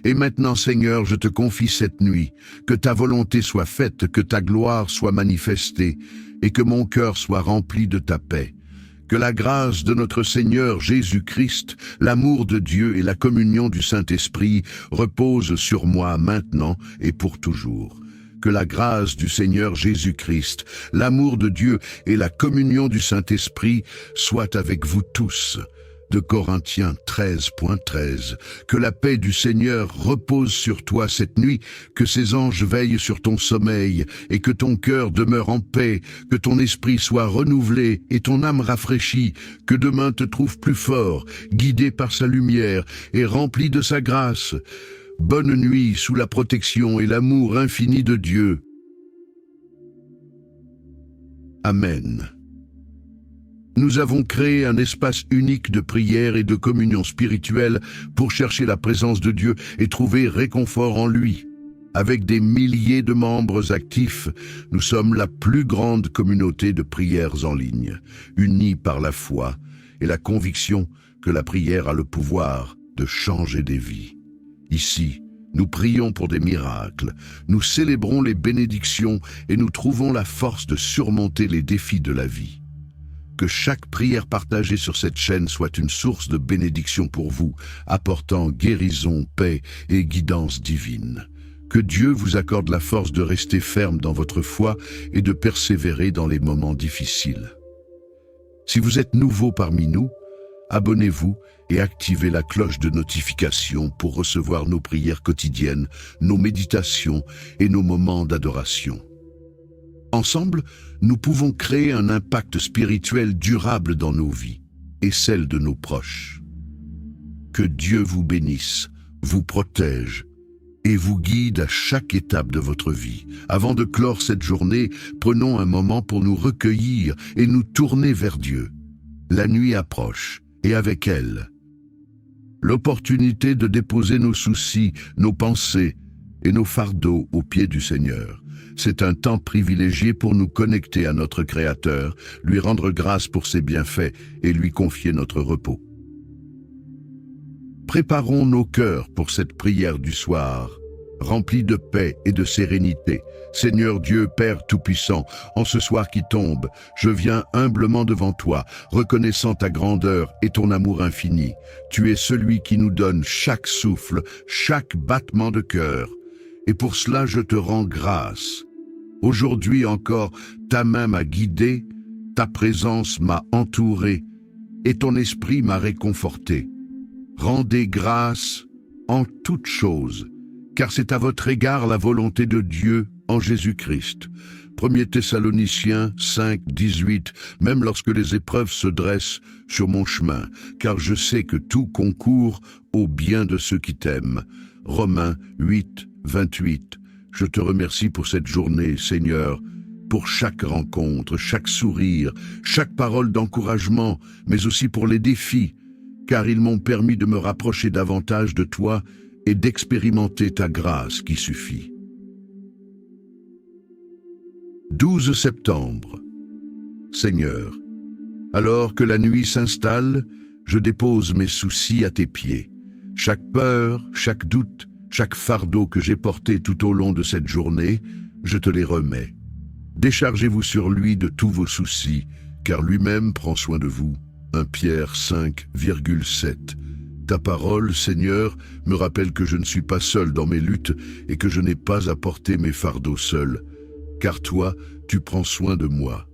Et maintenant, Seigneur, je te confie cette nuit, que ta volonté soit faite, que ta gloire soit manifestée, et que mon cœur soit rempli de ta paix. Que la grâce de notre Seigneur Jésus-Christ, l'amour de Dieu et la communion du Saint-Esprit reposent sur moi maintenant et pour toujours. Que la grâce du Seigneur Jésus-Christ, l'amour de Dieu et la communion du Saint-Esprit soient avec vous tous. De Corinthiens 13.13. Que la paix du Seigneur repose sur toi cette nuit, que ses anges veillent sur ton sommeil, et que ton cœur demeure en paix, que ton esprit soit renouvelé et ton âme rafraîchie, que demain te trouve plus fort, guidé par sa lumière et rempli de sa grâce. Bonne nuit sous la protection et l'amour infini de Dieu. Amen. Nous avons créé un espace unique de prière et de communion spirituelle pour chercher la présence de Dieu et trouver réconfort en lui. Avec des milliers de membres actifs, nous sommes la plus grande communauté de prières en ligne, unis par la foi et la conviction que la prière a le pouvoir de changer des vies. Ici, nous prions pour des miracles, nous célébrons les bénédictions et nous trouvons la force de surmonter les défis de la vie. Que chaque prière partagée sur cette chaîne soit une source de bénédiction pour vous, apportant guérison, paix et guidance divine. Que Dieu vous accorde la force de rester ferme dans votre foi et de persévérer dans les moments difficiles. Si vous êtes nouveau parmi nous, abonnez-vous et activez la cloche de notification pour recevoir nos prières quotidiennes, nos méditations et nos moments d'adoration. Ensemble, nous pouvons créer un impact spirituel durable dans nos vies et celle de nos proches. Que Dieu vous bénisse, vous protège et vous guide à chaque étape de votre vie. Avant de clore cette journée, prenons un moment pour nous recueillir et nous tourner vers Dieu. La nuit approche et avec elle, l'opportunité de déposer nos soucis, nos pensées et nos fardeaux aux pieds du Seigneur. C'est un temps privilégié pour nous connecter à notre Créateur, lui rendre grâce pour ses bienfaits et lui confier notre repos. Préparons nos cœurs pour cette prière du soir, remplie de paix et de sérénité. Seigneur Dieu, Père Tout-Puissant, en ce soir qui tombe, je viens humblement devant toi, reconnaissant ta grandeur et ton amour infini. Tu es celui qui nous donne chaque souffle, chaque battement de cœur. Et pour cela, je te rends grâce. Aujourd'hui encore, ta main m'a guidé, ta présence m'a entouré, et ton esprit m'a réconforté. Rendez grâce en toutes choses, car c'est à votre égard la volonté de Dieu en Jésus-Christ. 1 Thessaloniciens 5:18, même lorsque les épreuves se dressent sur mon chemin, car je sais que tout concourt au bien de ceux qui t'aiment. Romains 8:28. Je te remercie pour cette journée, Seigneur, pour chaque rencontre, chaque sourire, chaque parole d'encouragement, mais aussi pour les défis, car ils m'ont permis de me rapprocher davantage de toi et d'expérimenter ta grâce qui suffit. 12 septembre. Seigneur, alors que la nuit s'installe, je dépose mes soucis à tes pieds. Chaque peur, chaque doute, chaque fardeau que j'ai porté tout au long de cette journée, je te les remets. Déchargez-vous sur lui de tous vos soucis, car lui-même prend soin de vous. 1 Pierre 5,7. Ta parole, Seigneur, me rappelle que je ne suis pas seul dans mes luttes et que je n'ai pas à porter mes fardeaux seul, car toi, tu prends soin de moi.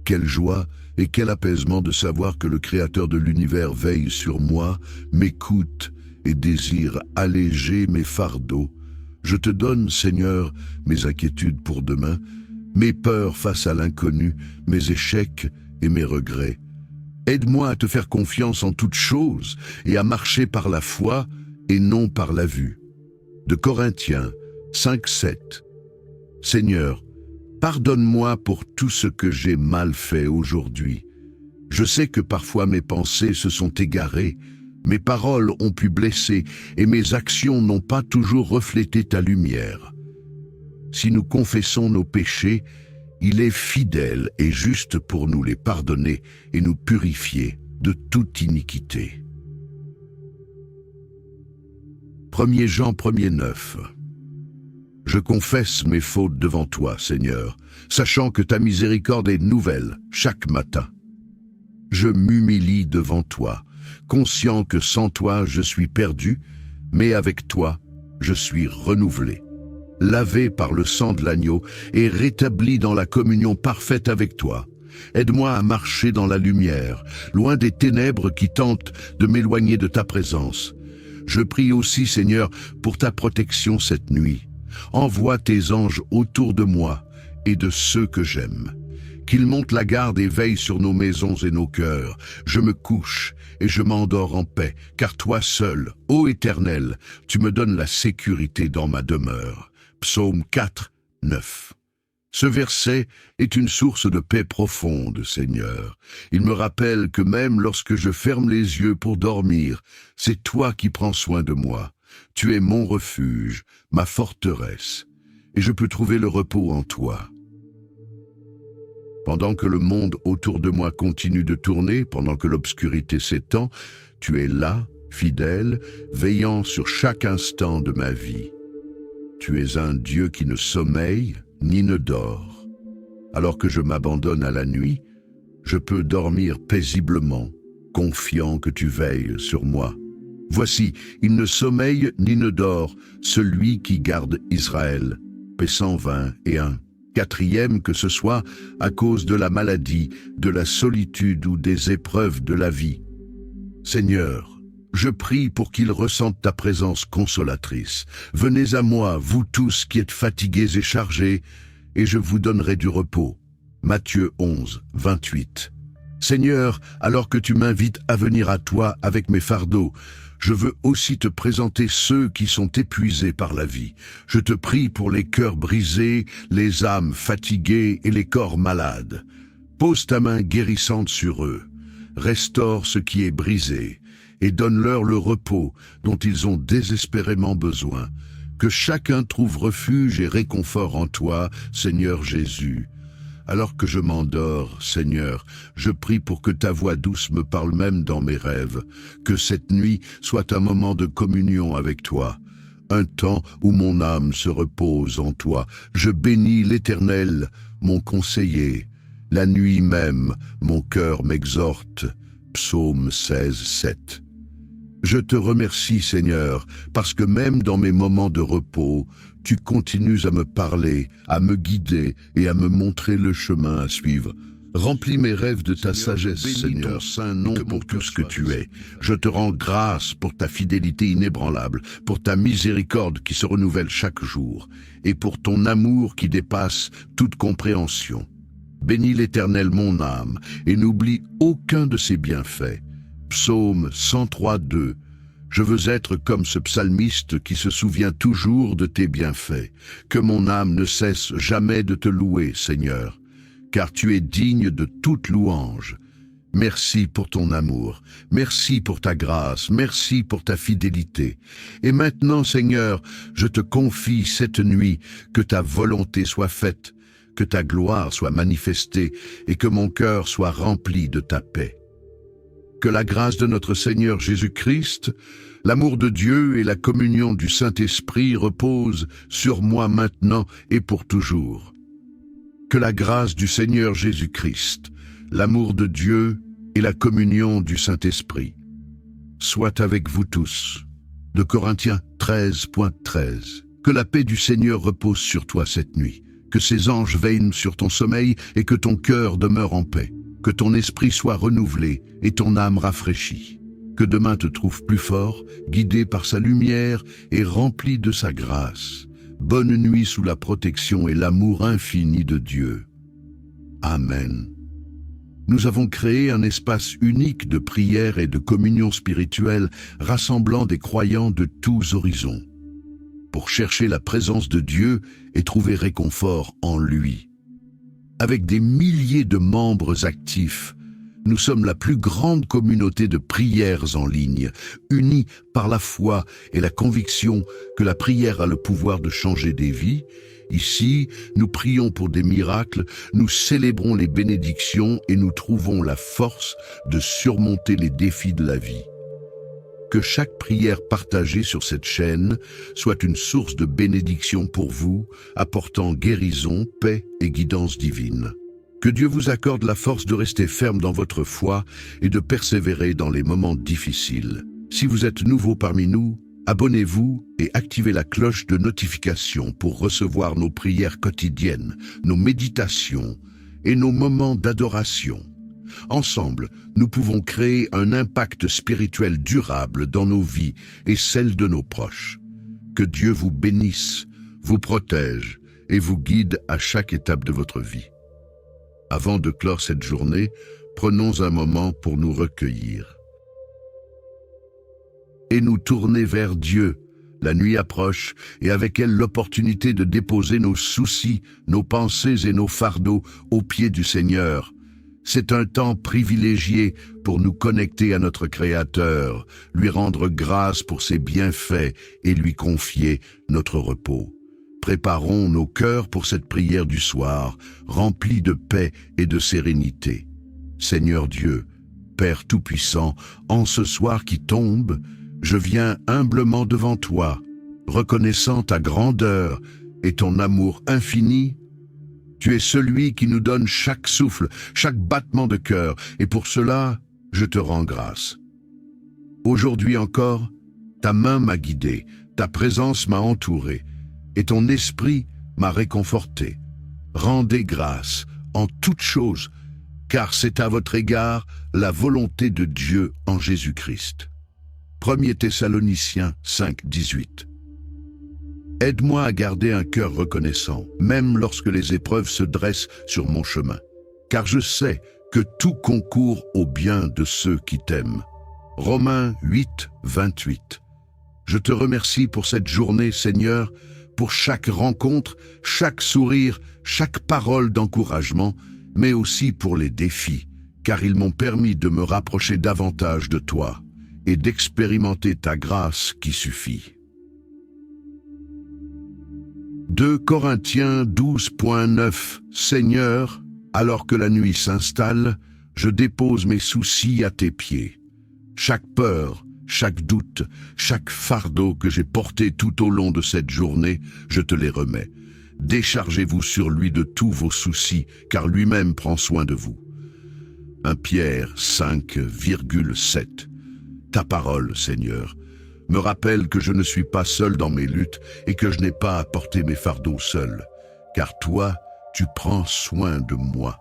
Quelle joie et quel apaisement de savoir que le Créateur de l'univers veille sur moi, m'écoute et désire alléger mes fardeaux. Je te donne, Seigneur, mes inquiétudes pour demain, mes peurs face à l'inconnu, mes échecs et mes regrets. Aide-moi à te faire confiance en toutes choses et à marcher par la foi et non par la vue. De Corinthiens 5:7. Seigneur, Pardonne-moi pour tout ce que j'ai mal fait aujourd'hui. Je sais que parfois mes pensées se sont égarées, mes paroles ont pu blesser et mes actions n'ont pas toujours reflété ta lumière. Si nous confessons nos péchés, il est fidèle et juste pour nous les pardonner et nous purifier de toute iniquité. 1 Jean 1,9. Je confesse mes fautes devant toi, Seigneur, sachant que ta miséricorde est nouvelle chaque matin. Je m'humilie devant toi, conscient que sans toi je suis perdu, mais avec toi je suis renouvelé, lavé par le sang de l'agneau et rétabli dans la communion parfaite avec toi. Aide-moi à marcher dans la lumière, loin des ténèbres qui tentent de m'éloigner de ta présence. Je prie aussi, Seigneur, pour ta protection cette nuit. Envoie tes anges autour de moi et de ceux que j'aime. Qu'ils montent la garde et veillent sur nos maisons et nos cœurs. Je me couche et je m'endors en paix, car toi seul, ô Éternel, tu me donnes la sécurité dans ma demeure. Psaume 4, 9. Ce verset est une source de paix profonde, Seigneur. Il me rappelle que même lorsque je ferme les yeux pour dormir, c'est toi qui prends soin de moi. Tu es mon refuge, ma forteresse, et je peux trouver le repos en toi. Pendant que le monde autour de moi continue de tourner, pendant que l'obscurité s'étend, tu es là, fidèle, veillant sur chaque instant de ma vie. Tu es un Dieu qui ne sommeille ni ne dort. Alors que je m'abandonne à la nuit, je peux dormir paisiblement, confiant que tu veilles sur moi. Voici, il ne sommeille ni ne dort, celui qui garde Israël. P 121. Quatrième, que ce soit à cause de la maladie, de la solitude ou des épreuves de la vie. Seigneur, je prie pour qu'ils ressentent ta présence consolatrice. Venez à moi, vous tous qui êtes fatigués et chargés, et je vous donnerai du repos. Matthieu 11, 28. Seigneur, alors que tu m'invites à venir à toi avec mes fardeaux, je veux aussi te présenter ceux qui sont épuisés par la vie. Je te prie pour les cœurs brisés, les âmes fatiguées et les corps malades. Pose ta main guérissante sur eux. Restaure ce qui est brisé et donne-leur le repos dont ils ont désespérément besoin. Que chacun trouve refuge et réconfort en toi, Seigneur Jésus. Alors que je m'endors, Seigneur, je prie pour que ta voix douce me parle même dans mes rêves, que cette nuit soit un moment de communion avec toi, un temps où mon âme se repose en toi. Je bénis l'Éternel, mon conseiller. La nuit même, mon cœur m'exhorte. Psaume 16, 7. Je te remercie, Seigneur, parce que même dans mes moments de repos, tu continues à me parler, à me guider et à me montrer le chemin à suivre. Remplis mes rêves de ta sagesse, Seigneur, ton saint nom pour tout ce que tu es. Je te rends grâce pour ta fidélité inébranlable, pour ta miséricorde qui se renouvelle chaque jour, et pour ton amour qui dépasse toute compréhension. Bénis l'Éternel mon âme, et n'oublie aucun de ses bienfaits. Psaume 103, 2. Je veux être comme ce psalmiste qui se souvient toujours de tes bienfaits. Que mon âme ne cesse jamais de te louer, Seigneur, car tu es digne de toute louange. Merci pour ton amour, merci pour ta grâce, merci pour ta fidélité. Et maintenant, Seigneur, je te confie cette nuit, que ta volonté soit faite, que ta gloire soit manifestée et que mon cœur soit rempli de ta paix. Que la grâce de notre Seigneur Jésus-Christ, l'amour de Dieu et la communion du Saint-Esprit reposent sur moi maintenant et pour toujours. Que la grâce du Seigneur Jésus-Christ, l'amour de Dieu et la communion du Saint-Esprit soient avec vous tous. De Corinthiens 13.13. Que la paix du Seigneur repose sur toi cette nuit. Que ses anges veillent sur ton sommeil et que ton cœur demeure en paix. Que ton esprit soit renouvelé et ton âme rafraîchie. Que demain te trouve plus fort, guidé par sa lumière et rempli de sa grâce. Bonne nuit sous la protection et l'amour infini de Dieu. Amen. Nous avons créé un espace unique de prière et de communion spirituelle rassemblant des croyants de tous horizons, pour chercher la présence de Dieu et trouver réconfort en lui. Avec des milliers de membres actifs, nous sommes la plus grande communauté de prières en ligne, unis par la foi et la conviction que la prière a le pouvoir de changer des vies. Ici, nous prions pour des miracles, nous célébrons les bénédictions et nous trouvons la force de surmonter les défis de la vie. Que chaque prière partagée sur cette chaîne soit une source de bénédiction pour vous, apportant guérison, paix et guidance divine. Que Dieu vous accorde la force de rester ferme dans votre foi et de persévérer dans les moments difficiles. Si vous êtes nouveau parmi nous, abonnez-vous et activez la cloche de notification pour recevoir nos prières quotidiennes, nos méditations et nos moments d'adoration. Ensemble, nous pouvons créer un impact spirituel durable dans nos vies et celles de nos proches. Que Dieu vous bénisse, vous protège et vous guide à chaque étape de votre vie. Avant de clore cette journée, prenons un moment pour nous recueillir et nous tourner vers Dieu. La nuit approche et avec elle l'opportunité de déposer nos soucis, nos pensées et nos fardeaux aux pieds du Seigneur. C'est un temps privilégié pour nous connecter à notre Créateur, lui rendre grâce pour ses bienfaits et lui confier notre repos. Préparons nos cœurs pour cette prière du soir, remplie de paix et de sérénité. Seigneur Dieu, Père Tout-Puissant, en ce soir qui tombe, je viens humblement devant toi, reconnaissant ta grandeur et ton amour infini. Tu es celui qui nous donne chaque souffle, chaque battement de cœur, et pour cela, je te rends grâce. Aujourd'hui encore, ta main m'a guidé, ta présence m'a entouré, et ton esprit m'a réconforté. Rendez grâce en toutes choses, car c'est à votre égard la volonté de Dieu en Jésus-Christ. 1 Thessaloniciens 5, 18. Aide-moi à garder un cœur reconnaissant, même lorsque les épreuves se dressent sur mon chemin, car je sais que tout concourt au bien de ceux qui t'aiment. Romains 8, 28. Je te remercie pour cette journée, Seigneur, pour chaque rencontre, chaque sourire, chaque parole d'encouragement, mais aussi pour les défis, car ils m'ont permis de me rapprocher davantage de toi et d'expérimenter ta grâce qui suffit. 2 Corinthiens 12.9 Seigneur, alors que la nuit s'installe, je dépose mes soucis à tes pieds. Chaque peur, chaque doute, chaque fardeau que j'ai porté tout au long de cette journée, je te les remets. Déchargez-vous sur lui de tous vos soucis, car lui-même prend soin de vous. 1 Pierre 5,7 Ta parole, Seigneur, me rappelle que je ne suis pas seul dans mes luttes et que je n'ai pas à porter mes fardeaux seul, car toi, tu prends soin de moi.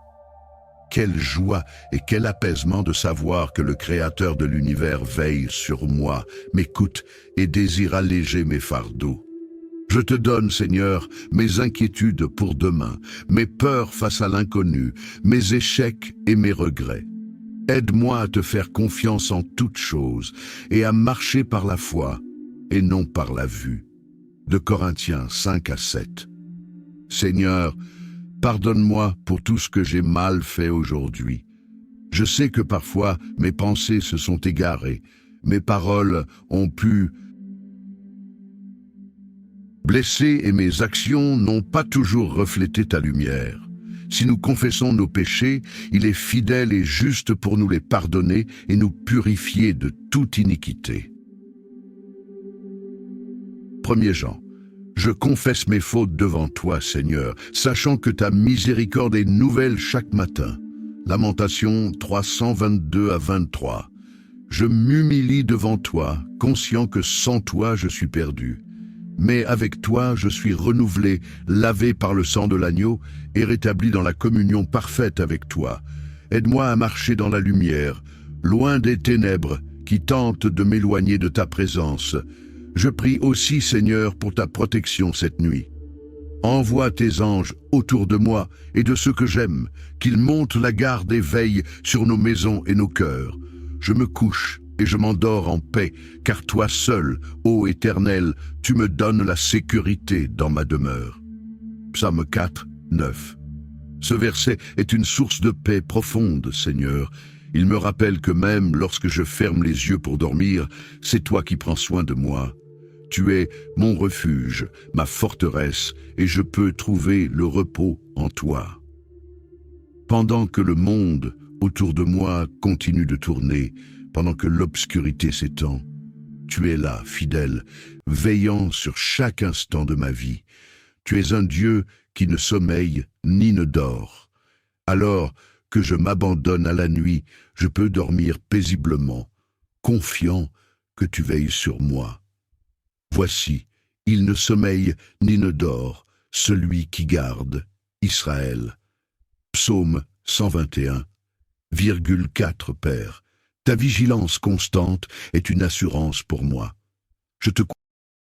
Quelle joie et quel apaisement de savoir que le Créateur de l'univers veille sur moi, m'écoute et désire alléger mes fardeaux. Je te donne, Seigneur, mes inquiétudes pour demain, mes peurs face à l'inconnu, mes échecs et mes regrets. Aide-moi à te faire confiance en toutes choses et à marcher par la foi et non par la vue. 2 Corinthiens 5-7. Seigneur, pardonne-moi pour tout ce que j'ai mal fait aujourd'hui. Je sais que parfois mes pensées se sont égarées, mes paroles ont pu blesser et mes actions n'ont pas toujours reflété ta lumière. Si nous confessons nos péchés, il est fidèle et juste pour nous les pardonner et nous purifier de toute iniquité. 1 Jean. Je confesse mes fautes devant toi, Seigneur, sachant que ta miséricorde est nouvelle chaque matin. Lamentation 322-23. Je m'humilie devant toi, conscient que sans toi je suis perdu. Mais avec toi, je suis renouvelé, lavé par le sang de l'agneau et rétabli dans la communion parfaite avec toi. Aide-moi à marcher dans la lumière, loin des ténèbres qui tentent de m'éloigner de ta présence. Je prie aussi, Seigneur, pour ta protection cette nuit. Envoie tes anges autour de moi et de ceux que j'aime, qu'ils montent la garde et veillent sur nos maisons et nos cœurs. Je me couche et je m'endors en paix, car toi seul, ô Éternel, tu me donnes la sécurité dans ma demeure. Psaume 4, 9. Ce verset est une source de paix profonde, Seigneur. Il me rappelle que même lorsque je ferme les yeux pour dormir, c'est toi qui prends soin de moi. Tu es mon refuge, ma forteresse, et je peux trouver le repos en toi. Pendant que le monde autour de moi continue de tourner, pendant que l'obscurité s'étend, tu es là, fidèle, veillant sur chaque instant de ma vie. Tu es un Dieu qui ne sommeille ni ne dort. Alors que je m'abandonne à la nuit, je peux dormir paisiblement, confiant que tu veilles sur moi. Voici, il ne sommeille ni ne dort, celui qui garde Israël. Psaume 121, 4, Père. Ta vigilance constante est une assurance pour moi. Je te